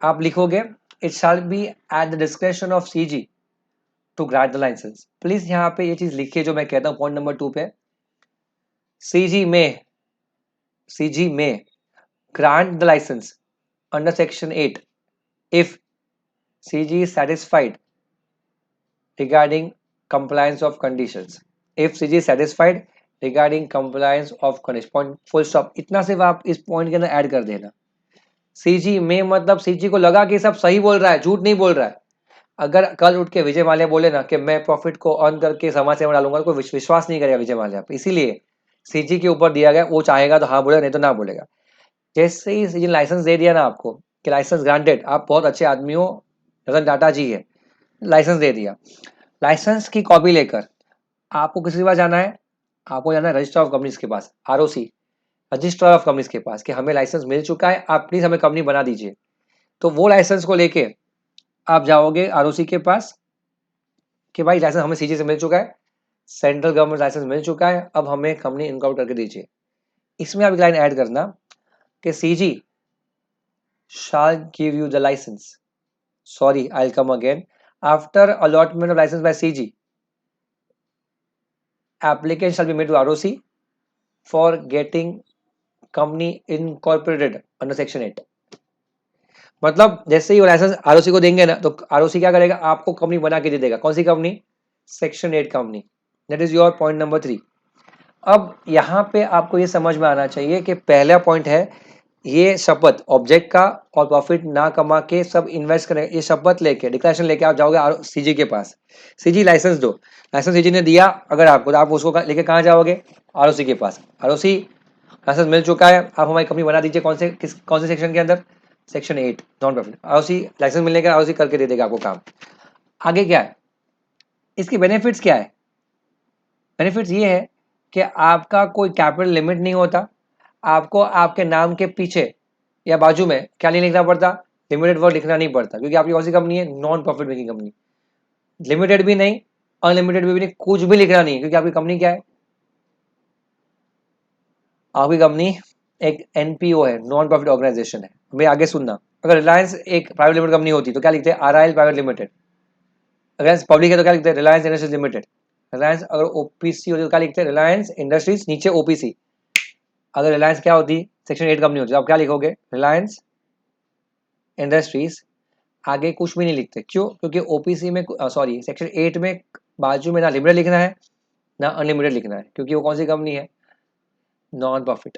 आप लिखोगे it shall be at the discretion of CG to grant the licence. Please यहाँ पे ये चीज लिखिए जो मैं कहता हूँ पॉइंट नंबर 2 पे. सीजी में सीजी में grant the license under section 8 if CG is satisfied regarding compliance of conditions. If CG is satisfied regarding compliance of conditions. Point full stop. इतना सिर्फ आप इस पॉइंट के अंदर ऐड कर देना. सीजी में मतलब सीजी को लगा कि सब सही बोल रहा है, झूठ नहीं बोल रहा है। अगर कल उठ के विजय माल्या बोले ना कि मैं प्रॉफिट को अर्न करके समाज सेवा में डालूंगा, तो कोई विश्वास नहीं करेगा विजय माल्या पे। इसीलिए सीजी के ऊपर दिया गया, वो चाहेगा तो हाँ बोलेगा, नहीं तो ना बोलेगा। जैसे ही सीजी ने लाइसेंस दे दिया ना आपको कि लाइसेंस ग्रांटेड, आप बहुत अच्छे आदमी हो, रतन टाटा जी है, लाइसेंस दे दिया। लाइसेंस की कॉपी लेकर आपको किसी के पास जाना है, आपको जाना है रजिस्टर ऑफ कंपनीज के पास, आरओसी, रजिस्टर ऑफ कंपनीज के पास, कि हमें लाइसेंस मिल चुका है, आप प्लीज हमें कंपनी बना दीजिए। तो वो लाइसेंस को लेके आप जाओगे आरओसी के पास कि भाई लाइसेंस हमें सीजी से मिल चुका है, सेंट्रल गवर्नमेंट लाइसेंस मिल चुका है, अब हमें कंपनी इनकॉर्पोरेट करके दीजिए। इसमें आप एक लाइन ऐड करना कि CG shall give you the license. Sorry, I'll come again. After allotment of license by CG, application shall be made to ROC for getting company incorporated under section 8. मतलब जैसे ही वो लाइसेंस आरओसी को देंगे ना, तो ROC क्या करेगा, आपको कंपनी बना के दे देगा। कौन सी company? Section 8 company. That is your point number 3। अब यहाँ पे आपको ये समझ में आना चाहिए कि पहला पॉइंट है ये शपथ ऑब्जेक्ट का, और प्रॉफिट ना कमा के सब इन्वेस्ट करें, ये शपथ लेके डिक्लेरेशन लेके आप जाओगे सीजी के पास। सीजी लाइसेंस दो, लाइसेंस सीजी ने दिया अगर आपको, तो आप उसको लेके कहाँ जाओगे? आरओसी के पास। आरओसी लाइसेंस मिल चुका है, आप हमारी कंपनी बना दीजिए। कौन से सेक्शन के अंदर? Section 8 non profit. ROC licence मिलने के आरओसी करके दे देगा आपको काम। आगे क्या है इसकी बेनिफिट्स क्या है? बेनिफिट्स ये है कि आपका कोई कैपिटल लिमिट नहीं होता, आपको आपके नाम के पीछे या बाजू में क्या नहीं लिखना पड़ता? लिमिटेड वर्ड लिखना नहीं पड़ता, क्योंकि आपकी कौन सी कंपनी है? Non profit making company. Limited भी नहीं, अनलिमिटेड भी नहीं, कुछ भी लिखना नहीं है, क्योंकि आपकी कंपनी क्या है? आपकी कंपनी एक एनपीओ है, नॉन प्रॉफिट ऑर्गेनाइजेशन है। मैं आगे सुनना, अगर रिलायंस एक प्राइवेट लिमिटेड कंपनी होती तो क्या लिखते हैं? RIL private limited. Reliance public है तो क्या लिखते हैं? Reliance Industries limited. रिलायंस अगर ओपीसी होती तो क्या लिखते हैं? रिलायंस इंडस्ट्रीज, नीचे ओपीसी। अगर रिलायंस क्या होती? सेक्शन 8 कंपनी होती तो आप क्या लिखोगे? रिलायंस इंडस्ट्रीज, आगे कुछ भी नहीं लिखते। क्यों? क्योंकि ओपीसी में, सॉरी सेक्शन 8 में बाजू में ना लिमिटेड लिखना है ना अनलिमिटेड लिखना है, क्योंकि वो कौन सी कंपनी है? Non profit.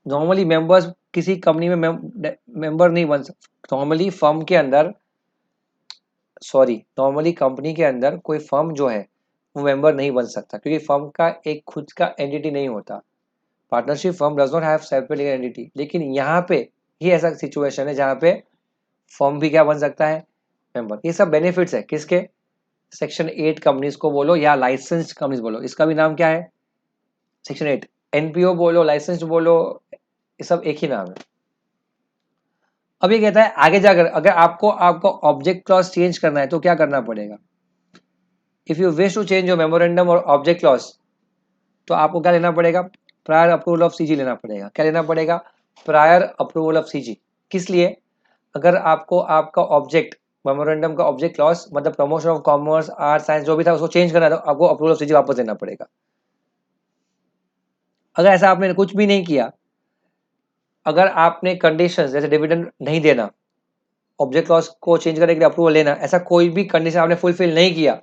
नॉर्मली मेंबर्स किसी कंपनी में मेंबर नहीं बन सकते। नॉर्मली फर्म के अंदर, सॉरी नॉर्मली कंपनी के अंदर कोई फर्म जो है वो मेंबर नहीं बन सकता, क्योंकि फर्म का एक खुद का एंटिटी नहीं होता। Partnership firm does not have separate legal entity. लेकिन यहाँ पे ये ऐसा सिचुएशन है जहाँ पे फर्म भी क्या बन सकता है? मेंबर। ये सब बेनिफिट्स है किसके? सेक्शन 8 कंपनीज को बोलो या लाइसेंस्ड कंपनीज बोलो, इसका भी नाम क्या है? सेक्शन 8। एनपीओ बोलो, लाइसेंस्ड बोलो, ये सब एक ही नाम है। अब ये कहता है आगे जाकर अगर आपको ऑब्जेक्ट क्लॉज चेंज करना है तो क्या करना पड़ेगा? If you wish to change your memorandum और ऑब्जेक्ट क्लॉज, तो आपको क्या लेना पड़ेगा? प्रायर अप्रूवल ऑफ सीजी लेना पड़ेगा। क्या लेना पड़ेगा? Prior approval of CG. किस लिए? अगर आपको आपका ऑब्जेक्ट मेमोरेंडम का ऑब्जेक्ट क्लॉज मतलब promotion of commerce, art, science जो भी था उसको चेंज करना है, तो आपको अप्रूवल ऑफ सीजी वापस देना पड़ेगा। अगर ऐसा आपने कुछ भी नहीं किया, अगर आपने कंडीशंस जैसे डिविडेंड नहीं देना, ऑब्जेक्ट क्लॉज को चेंज करने के लिए अप्रूवल लेना, ऐसा कोई भी कंडीशन आपने फुलफिल नहीं किया,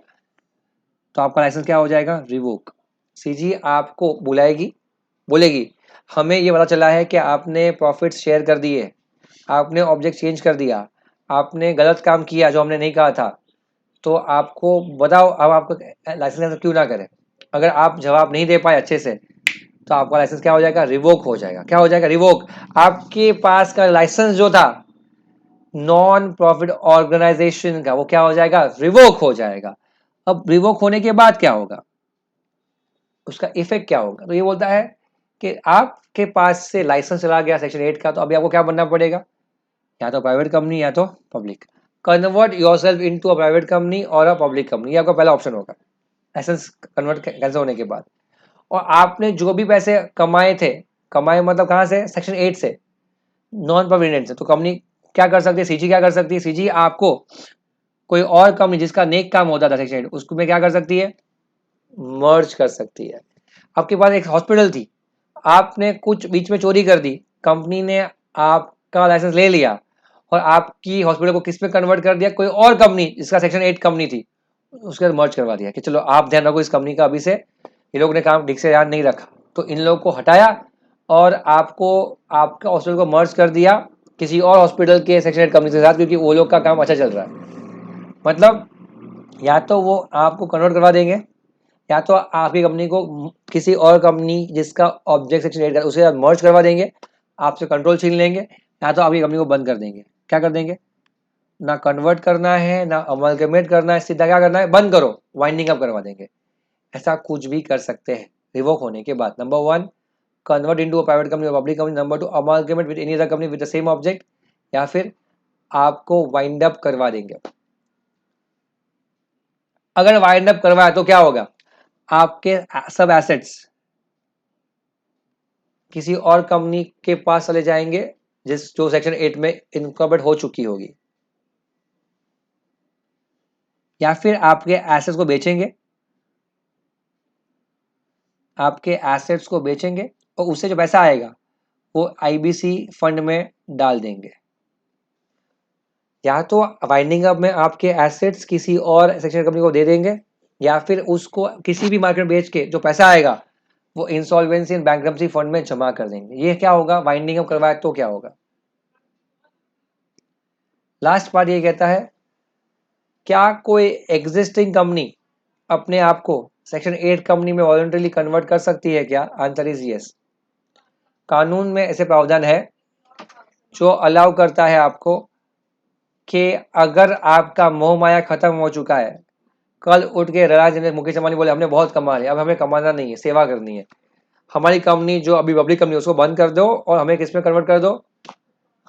तो आपका लाइसेंस क्या हो जाएगा? रिवोक। सीजी आपको बोलेगी हमें ये पता चला है कि आपने प्रॉफिट शेयर कर दिए, आपने ऑब्जेक्ट चेंज कर दिया, आपने गलत काम किया जो हमने नहीं कहा था, तो आपको बताओ अब आपको लाइसेंस क्यों ना करें। अगर आप जवाब नहीं दे पाए अच्छे से, तो आपका लाइसेंस क्या हो जाएगा? रिवोक हो जाएगा। क्या हो जाएगा? रिवोक। आपके पास का लाइसेंस जो था नॉन प्रॉफिट ऑर्गेनाइजेशन का, वो क्या हो जाएगा? रिवोक हो जाएगा। अब रिवोक होने के बाद क्या होगा, उसका इफेक्ट क्या होगा? तो ये बोलता है कि आपके पास से लाइसेंस चला गया सेक्शन 8 का, तो अभी आपको क्या बनना पड़ेगा? या तो प्राइवेट कंपनी या तो public. Convert yourself into a private company और अ पब्लिक कंपनी, ये आपका पहला ऑप्शन होगा लाइसेंस कन्वर्ट कैंसिल होने के बाद। और आपने जो भी पैसे कमाए थे, कमाए मतलब कहाँ से? सेक्शन 8 से, नॉन प्रॉफिट से, तो कंपनी क्या कर सकती है? सीजी क्या कर सकती है? सीजी आपको कोई और कंपनी जिसका नेक काम होता था सेक्शन 8, उसको में क्या कर सकती है? मर्ज कर सकती है। आपके पास एक हॉस्पिटल थी, आपने कुछ बीच में चोरी कर दी, कंपनी ने आपका लाइसेंस ले लिया और आपकी हॉस्पिटल को किस में कन्वर्ट कर दिया? कोई और कंपनी जिसका सेक्शन 8 कंपनी थी उसके साथ मर्ज करवा दिया कि चलो आप ध्यान रखो इस कंपनी का, अभी से ये लोग ने काम ठीक से ध्यान नहीं रखा, तो इन लोगों को हटाया और आपको आपका हॉस्पिटल को मर्ज कर दिया किसी और हॉस्पिटल के सेक्शन 8 कंपनी के साथ, क्योंकि वो लोग का काम अच्छा चल रहा है। मतलब या तो वो आपको कन्वर्ट करवा देंगे, या तो आपकी कंपनी को किसी और कंपनी जिसका ऑब्जेक्ट सेक्शन 8 का उसके साथ मर्ज करवा देंगे, आपसे कंट्रोल छीन लेंगे, या तो आपकी कंपनी को बंद कर देंगे। क्या कर देंगे? ना कन्वर्ट करना है, ना अमलगमेट करना है, सीधा क्या करना है? बंद करो, वाइंडिंग अप करवा देंगे। ऐसा कुछ भी कर सकते हैं रिवोक होने के बाद। Number 1, convert into a private company और public company. Number 2, amalgamate with any other company with the same object, या फिर आपको वाइंड अप करवा देंगे। अगर वाइंड अप करवाया तो क्या होगा? आपके सब एसेट्स किसी और कंपनी के पास चले जाएंगे जो सेक्शन 8 में इनकॉर्पोरेट हो चुकी होगी, या फिर आपके एसेट्स को बेचेंगे, और उससे जो पैसा आएगा वो आईबीसी फंड में डाल देंगे। या तो वाइंडिंग अप में आपके एसेट्स किसी और सेक्शन कंपनी को दे देंगे, या फिर उसको किसी भी मार्केट बेच के जो पैसा आएगा वो इंसॉल्वेंसी एंड बैंक्रप्सी फंड में जमा कर देंगे। ये क्या होगा? वाइंडिंग अप करवाया तो क्या होगा? लास्ट पार्ट ये कहता है, क्या कोई एग्जिस्टिंग कंपनी अपने आप को सेक्शन 8 कंपनी में वॉलंटरीली कन्वर्ट कर सकती है क्या? Answer is yes. कानून में ऐसे प्रावधान है जो अलाउ करता है आपको कि अगर आपका मोह माया खत्म हो चुका है, कल उठ के रिलायंस मुकेश अंबानी बोले हमने बहुत कमा लिया, अब हमें कमाना नहीं है, सेवा करनी है, हमारी कंपनी जो अभी पब्लिक कंपनी उसको बंद कर दो और हमें किस में कन्वर्ट कर दो?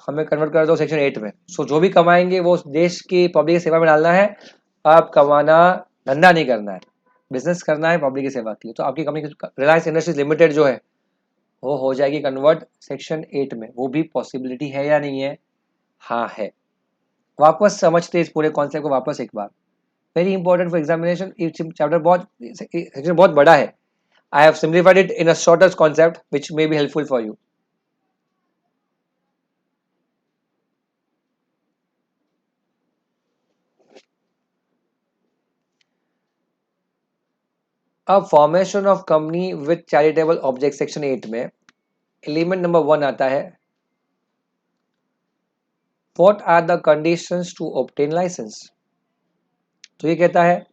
हमें कन्वर्ट कर दो सेक्शन 8 में। सो जो भी कमाएंगे वो देश की पब्लिक की सेवा में डालना है। आप कमाना, धंधा नहीं करना है, बिजनेस करना है पब्लिक की सेवा के लिए। तो आपकी कंपनी रिलायंस इंडस्ट्रीज लिमिटेड जो है वो हो जाएगी कन्वर्ट सेक्शन 8 में। वो भी पॉसिबिलिटी है या नहीं है? हाँ है। वापस समझते इस पूरे कॉन्सेप्ट को वापस एक बार। Very important for examination. Chapter बहुत सेक्शन बहुत बड़ा है। I have simplified it in a shortest concept which may be helpful for you. अब formation of company with charitable object section 8 में एलिमेंट नंबर 1 आता है, what are the conditions to obtain licence. तो ये कहता है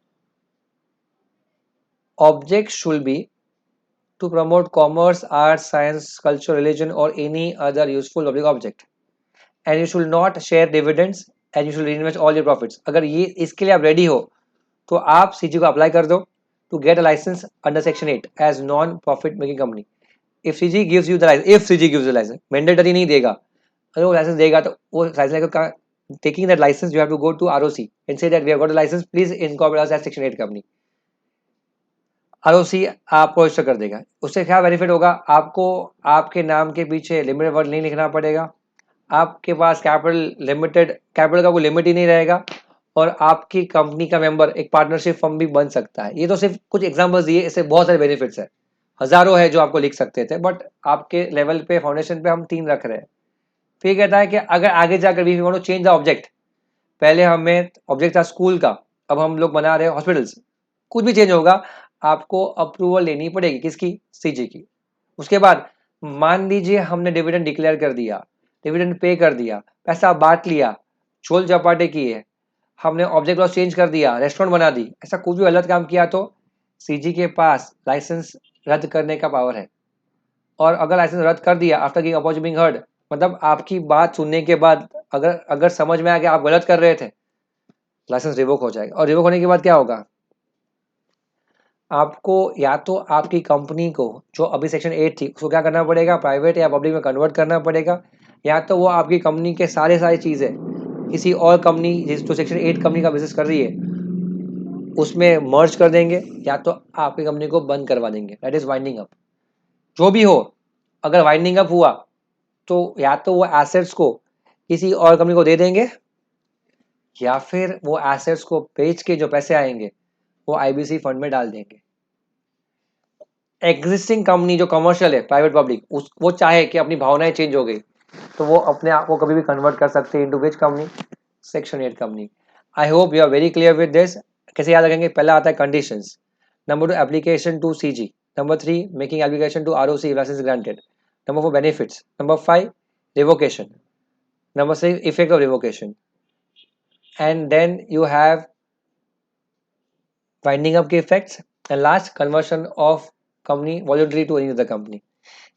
object should be to promote commerce, arts, science, culture, religion, or any other useful public object. And you should not share dividends and you should reinvest all your profits. अगर ये इसके लिए आप ready हो तो आप सीजी को apply कर दो to get a license under section 8 as non profit making company. If CG gives you the license, if CG gives you the license, mandatory नहीं देगा। अगर वो लाइसेंस देगा तो वो लाइसेंस लेकर taking that license you have to go to ROC and say that we have got a license, please incorporate us as section 8 company. ROC आपको register कर देगा। उससे क्या बेनिफिट होगा? आपको आपके नाम के पीछे लिमिटेड वर्ड नहीं लिखना पड़ेगा, आपके पास कैपिटल का कोई लिमिट ही नहीं रहेगा, और आपकी कंपनी का मेंबर एक पार्टनरशिप फर्म भी बन सकता है। ये तो सिर्फ कुछ एग्जांपल्स दिए, इससे बहुत सारे बेनिफिट्स है, हजारों है जो आपको लिख सकते थे, बट आपके लेवल पे फाउंडेशन पे हम 3 रख रहे हैं। फिर कहता है कि अगर आगे जाकर we want to change the object, पहले हमें ऑब्जेक्ट था स्कूल का, अब हम लोग बना रहे हैं हॉस्पिटल्स, कुछ भी चेंज होगा आपको अप्रूवल लेनी पड़ेगी, किसकी? सीजी की। उसके बाद मान लीजिए हमने डिविडेंड डिक्लेयर कर दिया, डिविडेंड पे कर दिया, पैसा बांट लिया, छोल चपाटे किए, हमने ऑब्जेक्ट लॉस चेंज कर दिया, रेस्टोरेंट बना दी, ऐसा कुछ भी गलत काम किया तो सीजी के पास लाइसेंस रद्द करने का पावर है। और अगर लाइसेंस रद्द कर दिया after giving opportunity being heard, मतलब आपकी बात सुनने के बाद अगर अगर समझ में आ गया आप गलत कर रहे थे, लाइसेंस रिवोक हो जाएगा। और रिवोक होने के बाद क्या होगा? आपको या तो आपकी कंपनी को जो अभी सेक्शन 8 थी उसको क्या करना पड़ेगा? प्राइवेट या पब्लिक में कन्वर्ट करना पड़ेगा, या तो वो आपकी कंपनी के सारी चीज़ें किसी और कंपनी जिस जो सेक्शन 8 कंपनी का बिजनेस कर रही है उसमें मर्ज कर देंगे, या तो आपकी कंपनी को बंद करवा देंगे। That is winding up. जो भी हो, अगर वाइंडिंग अप हुआ तो या तो वो एसेट्स को किसी और कंपनी को दे देंगे, या फिर वो एसेट्स को बेच के जो पैसे आएंगे वो आईबीसी फंड में डाल देंगे। एग्जिस्टिंग कंपनी जो कमर्शियल है, प्राइवेट पब्लिक, उस वो चाहे कि अपनी भावनाएं चेंज हो गई तो वो अपने आप को कभी भी कन्वर्ट कर सकते हैं into which company? Section 8 company. I hope you are very clear with this. कैसे याद रखेंगे? पहला आता है conditions, number 2 application to CG, number 3 making application to ROC licence granted, number 4 benefits, number 5 revocation, Number 6, effect of revocation. And then you have winding up के effects. And last, conversion of company voluntary to any other company.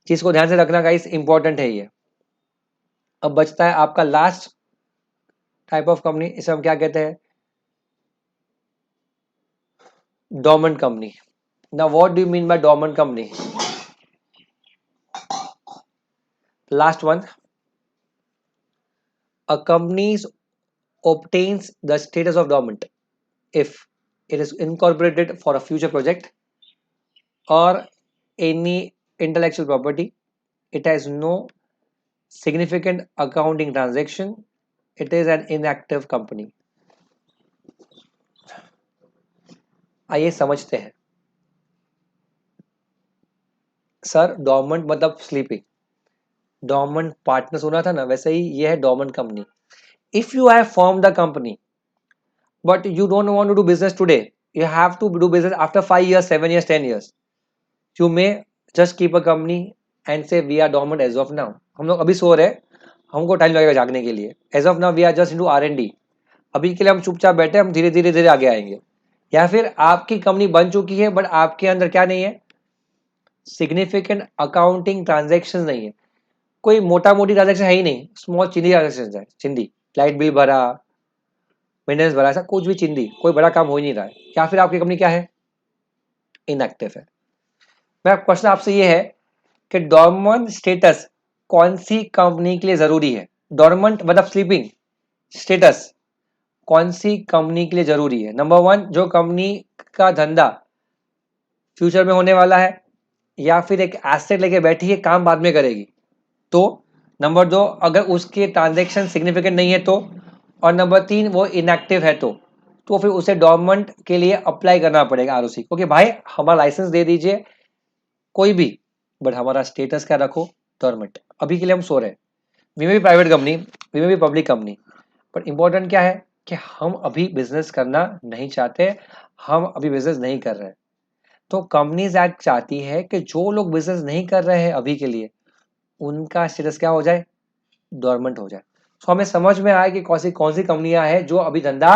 चीज को ध्यान से रखना guys, important है ये. अब बचता है आपका लास्ट टाइप ऑफ कंपनी, इसे हम क्या कहते हैं? Dormant company. Now what do you mean by dormant company? Last one, a company obtains the status of dormant if it is incorporated for a future project or any intellectual property, it has no significant accounting transaction, it is an inactive company. आइए समझते हैं. Sir dormant मतलब sleeping, dormant partner सुना था ना, वैसे ही ये है dormant company. If you have form the company but you don't want to do business today, you have to do business after 5 years, 7 years, 10 years, you may just keep a company and say we are dormant as of now. हम लोग अभी सो रहे हैं, हमको time लगेगा जागने के लिए. as of now we are just into R&D, अभी के लिए हम चुपचाप बैठे, हम धीरे धीरे धीरे आगे आएंगे. या फिर आपकी कंपनी बन चुकी है बट आपके अंदर क्या नहीं है? सिग्निफिकेंट अकाउंटिंग ट्रांजेक्शन नहीं है. कोई मोटा मोटी ट्रांजेक्शन है ही नहीं, स्मॉल चिंदी ट्रांजेक्शन है. चिंदी, लाइट बिल भरा, मेंटेनेंस भरा, ऐसा कुछ भी चिंदी, कोई बड़ा काम हो ही नहीं रहा है. या फिर आपकी कंपनी क्या है? इनएक्टिव है. मेरा क्वेश्चन आपसे ये है कि डोरमेंट स्टेटस कौन सी कंपनी के लिए जरूरी है? डोरमेंट मतलब स्लीपिंग स्टेटस कौन सी कंपनी के लिए जरूरी है? नंबर 1, जो कंपनी का धंधा फ्यूचर में होने वाला है या फिर एक एसेट लेके बैठी है, काम बाद में करेगी तो. नंबर 2, अगर उसके ट्रांजेक्शन सिग्निफिकेंट नहीं है तो. और नंबर 3, वो इनएक्टिव है तो फिर उसे डोरमेंट के लिए अप्लाई करना पड़ेगा आरओसी को कि भाई हमारा लाइसेंस दे दीजिए कोई भी, बट हमारा स्टेटस क्या रखो? डोरमेंट. अभी के लिए हम सो रहे हैं. वी में भी प्राइवेट कंपनी, वी में भी पब्लिक कंपनी, बट इंपॉर्टेंट क्या है कि हम अभी बिजनेस करना नहीं चाहते, हम अभी बिजनेस नहीं कर रहे हैं. तो कंपनीज एक्ट चाहती है कि जो लोग बिजनेस नहीं कर रहे हैं अभी के लिए, उनका स्टेटस क्या हो जाए? डोरमेंट हो जाए. तो हमें समझ में आया कि कौन सी कंपनियां हैं जो अभी धंधा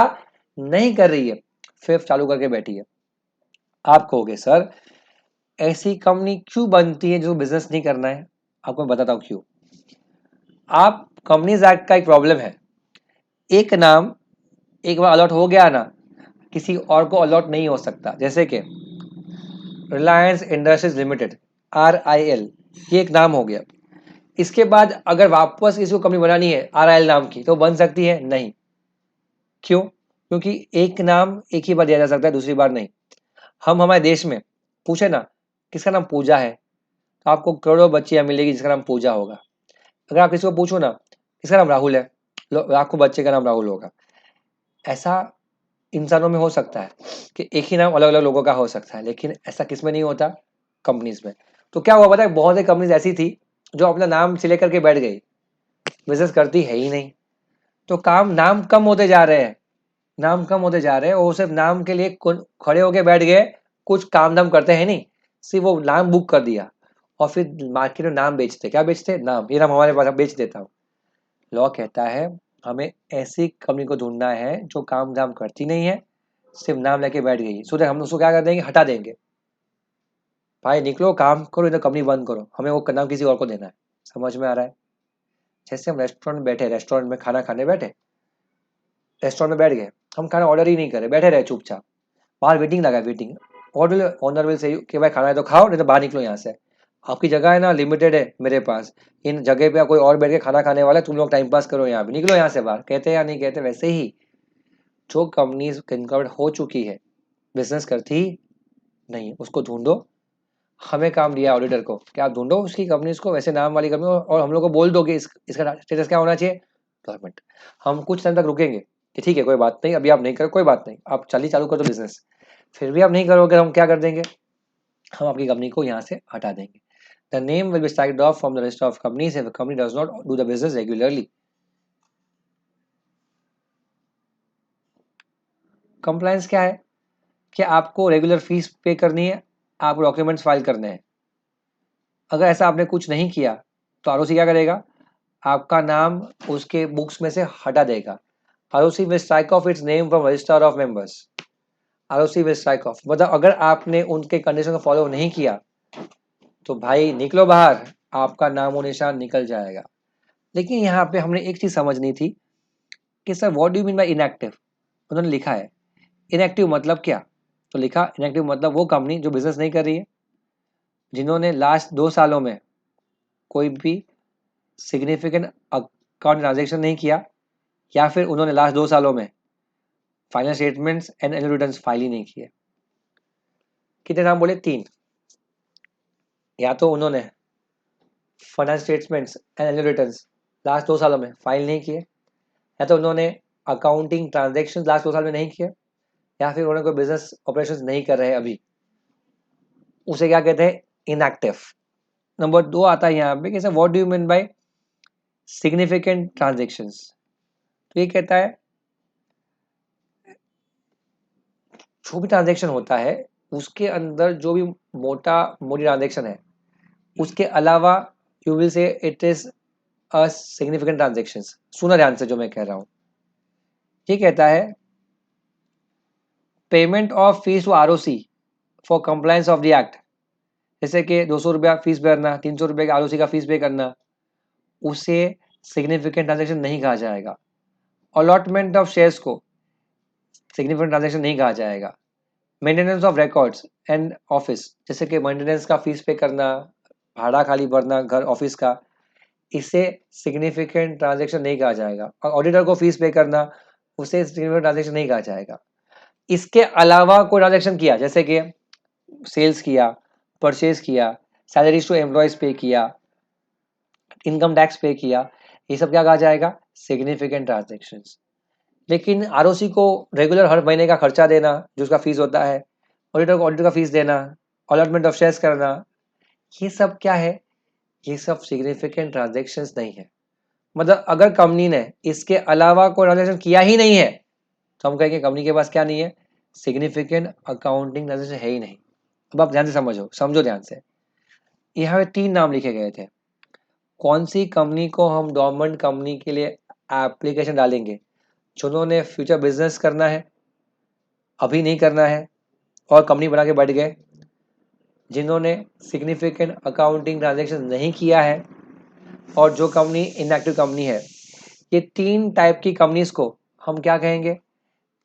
नहीं कर रही है, फिर चालू करके बैठी है. आप कहोगे सर ऐसी कंपनी क्यों बनती है जो बिजनेस नहीं करना है? आपको मैं बताता हूँ क्यों. आप कंपनीज एक्ट का एक प्रॉब्लम है, एक नाम एक बार अलॉट हो गया ना, किसी और को अलॉट नहीं हो सकता. जैसे कि रिलायंस इंडस्ट्रीज लिमिटेड, RIL, ये एक नाम हो गया. इसके बाद अगर वापस इसको कंपनी बनानी है RIL नाम की तो बन सकती है? नहीं. क्यों? क्योंकि एक नाम एक ही बार दिया जा सकता है, दूसरी बार नहीं. हम हमारे देश में पूछे ना किसका नाम पूजा है, तो आपको करोड़ों बच्चियां मिलेगी जिसका नाम पूजा होगा. अगर आप किसी को पूछो ना किसका नाम राहुल है, लाखों बच्चे का नाम राहुल होगा. ऐसा इंसानों में हो सकता है कि एक ही नाम अलग अलग लोगों का हो सकता है, लेकिन ऐसा किस में नहीं होता? कंपनीज में. तो क्या हुआ पता है, बहुत सी कंपनीज ऐसी थी जो अपना नाम सिलेक्ट करके बैठ गई, बिजनेस करती है ही नहीं. तो काम नाम कम होते जा रहे हैं, नाम कम होते जा रहे हैं, वो सिर्फ नाम के लिए खड़े होके बैठ गए, कुछ काम धाम करते हैं नहीं, सिर्फ वो नाम बुक कर दिया और फिर मार्केट में नाम बेचते. क्या बेचते? नाम. ये नाम हमारे पास, बेच देता हूँ. लॉ कहता है हमें ऐसी कंपनी को ढूंढना है जो काम धाम करती नहीं है, सिर्फ नाम लेके बैठ गई. सो हम उसको क्या कर देंगे? हटा देंगे. भाई निकलो, काम करो, इधर कंपनी बंद करो, हमें वो नाम किसी और को देना है. समझ में आ रहा है? जैसे हम रेस्टोरेंट में बैठे, रेस्टोरेंट में खाना खाने बैठे, रेस्टोरेंट में बैठ गए, हम खाना ऑर्डर ही नहीं करे, बैठे रहे चुपचाप, बाहर वेटिंग लगा, वेटिंग. ऑनर विल से कि भाई खाना है तो खाओ, नहीं तो बाहर निकलो यहाँ से. आपकी जगह है ना, लिमिटेड है मेरे पास, इन जगह पे कोई और बैठ के खाना खाने वाला है, तुम लोग टाइम पास करो यहाँ पे, निकलो यहाँ से बाहर. कहते हैं या नहीं कहते? वैसे ही जो कंपनीज इनकवर्ड हो चुकी है, बिजनेस करती नहीं, उसको ढूंढो. हमें काम दिया ऑडिटर को कि आप ढूंढो उसकी कंपनीज को, वैसे नाम वाली कंपनी, और हम लोग को बोल दो कि इसका स्टेटस क्या होना चाहिए? गवर्नमेंट. हम कुछ टाइम तक रुकेंगे कि ठीक है कोई बात नहीं, अभी आप नहीं करो, कोई बात नहीं, आप चालू कर दो बिजनेस. फिर भी आप नहीं करोगे, हम क्या कर देंगे? हम आपकी कंपनी को यहाँ से हटा देंगे. The name will be स्ट्राइक्ड of from the list of companies if company does not do the business regularly. Compliance क्या है कि आपको रेगुलर फीस पे करनी है, आपको डॉक्यूमेंट्स फाइल करने हैं. अगर ऐसा आपने कुछ नहीं किया तो आरओसी क्या करेगा? आपका नाम उसके बुक्स में से हटा देगा। ROC will strike off its name from register of members. ROC will strike off, मतलब अगर आपने उनके कंडीशन को फॉलो नहीं किया तो भाई निकलो बाहर, आपका नाम और निशान निकल जाएगा। लेकिन यहाँ पे हमने एक चीज समझनी थी कि sir what do you mean bye inactive. उन्होंने लिखा है इनएक्टिव मतलब क्या, तो लिखा इनएक्टिव मतलब वो कंपनी जो बिजनेस नहीं कर रही है, जिन्होंने लास्ट 2 सालों में कोई भी सिग्निफिकेंट अकाउंट ट्रांजेक्शन नहीं किया, या फिर उन्होंने लास्ट 2 सालों में final statements and annual returns file ही नहीं किए। कितने नाम बोले? 3। या तो उन्होंने finance statements and annual returns last 2 सालों में फाइल नहीं किए, या तो उन्होंने अकाउंटिंग ट्रांजेक्शन लास्ट 2 साल में नहीं किए, या फिर उन्होंने कोई बिजनेस ऑपरेशंस नहीं कर रहे अभी, उसे क्या कहते हैं? इनएक्टिव। नंबर 2 आता है यहाँ पे कि sir what do you mean bye significant transactions. तो ये कहता है जो भी ट्रांजेक्शन होता है उसके अंदर जो भी मोटी ट्रांजेक्शन है उसके अलावा you will say it is a significant transaction. सुना ध्यान से जो मैं कह रहा हूं। ये कहता है payment of fees to ROC for compliance of the act, जैसे कि 200 रुपया फीस भरना, 300 रुपये का ROC का फीस पे करना, उसे सिग्निफिकेंट ट्रांजेक्शन नहीं कहा जाएगा। अलॉटमेंट ऑफ शेयर्स को सिग्निफिकेंट ट्रांजेक्शन नहीं कहा जाएगा। Maintenance of records and office, जैसे कि मेंटेनेंस का फीस पे करना, भाड़ा खाली भरना घर ऑफिस का, इसे सिग्निफिकेंट ट्रांजेक्शन नहीं कहा जाएगा। और ऑडिटर को फीस पे करना, उसे सिग्निफिकेंट ट्रांजेक्शन नहीं कहा जाएगा। इसके अलावा कोई ट्रांजेक्शन किया, जैसे कि सेल्स किया, परचेज किया, सैलरीज टू एम्प्लॉयज पे किया, इनकम टैक्स पे किया, ये सब क्या कहा जाएगा? Significant transaction. लेकिन ROC को रेगुलर हर महीने का खर्चा देना जो उसका फीस होता है, ऑडिटर को ऑडिटर का फीस देना, अलॉटमेंट ऑफ शेयर्स करना, ये सब क्या है? ये सब सिग्निफिकेंट ट्रांजेक्शन्स नहीं है। मतलब अगर कंपनी ने इसके अलावा कोई ट्रांजेक्शन किया ही नहीं है तो हम कहेंगे कंपनी के पास क्या नहीं है? सिग्निफिकेंट अकाउंटिंग ट्रांजेक्शन है ही नहीं। अब आप ध्यान से समझो ध्यान से। यहाँ पे 3 नाम लिखे गए थे। कौन सी कंपनी को हम डोरमेंट कंपनी के लिए एप्लीकेशन डालेंगे? जिन्होंने फ्यूचर बिजनेस करना है, अभी नहीं करना है और कंपनी बना के बैठ गए, जिन्होंने सिग्निफिकेंट अकाउंटिंग ट्रांजेक्शन नहीं किया है, और जो कंपनी इनएक्टिव कंपनी है। ये 3 टाइप की कंपनीज को हम क्या कहेंगे?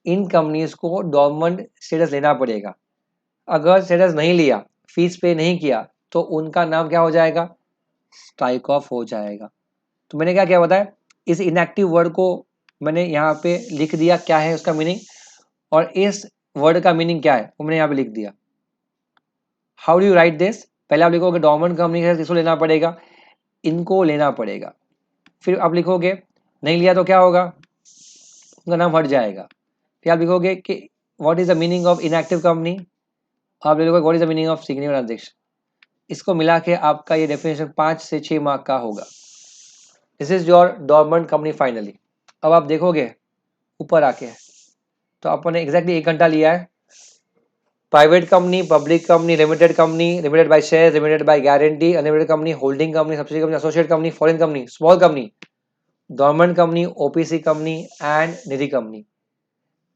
इन कंपनीज को डोरमेंट स्टेटस लेना पड़ेगा। अगर स्टेटस नहीं लिया, फीस पे नहीं किया, तो उनका नाम क्या हो जाएगा? स्ट्राइक ऑफ हो जाएगा। तो मैंने क्या क्या बताया? इस इनएक्टिव वर्ड को मैंने यहाँ पे लिख दिया क्या है उसका मीनिंग, और इस वर्ड का मीनिंग क्या है वो मैंने यहाँ पे लिख दिया। How do you right this? पहले आप लिखोगे डोरमेंट कंपनी है, किसको लेना पड़ेगा? इनको लेना पड़ेगा। फिर आप लिखोगे नहीं लिया तो क्या होगा? उनका नाम हट जाएगा। फिर आप लिखोगे कि what is the meaning of inactive company, आप लिखोगे what is the meaning of significant transaction. इसको मिला के आपका ये डेफिनेशन 5 से 6 मार्क का होगा। This is your dormant company finally. अब आप देखोगे ऊपर आके तो अपन ने एग्जैक्टली 1 घंटा लिया है। Private company, public company, limited by share, limited by guarantee, unlimited company, holding company, subsidy company, associate company, foreign company, small company, government company, OPC company and Nidhi company.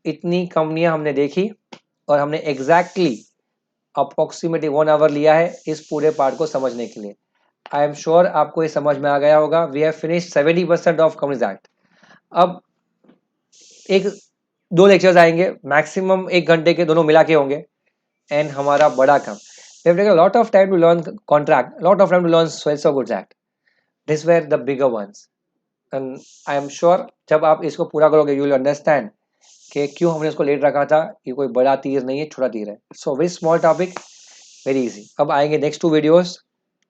इतनी कंपनियां हमने देखी और हमने एग्जैक्टली अप्रोक्सीमेटली 1 आवर लिया है इस पूरे पार्ट को समझने के लिए। आई एम श्योर आपको ये समझ में आ गया होगा। We have finished 70% of companies act. अब एक 2 लेक्चर्स आएंगे, मैक्सिमम 1 घंटे के दोनों मिला के होंगे, एंड हमारा बड़ा काम। We have taken a lot of time to learn contract, a lot of time to learn Sales of Goods Act. These were the bigger ones. And I am sure जब आप इसको पूरा करोगे you will understand कि क्यों हमने इसको late रखा था। ये कोई बड़ा तीर नहीं है, छोटा तीर है। So very small topic, very easy. अब आएंगे next 2 videos.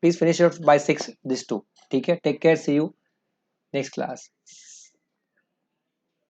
Please finish it by 6 this 2. ठीक है, take care, see you next class.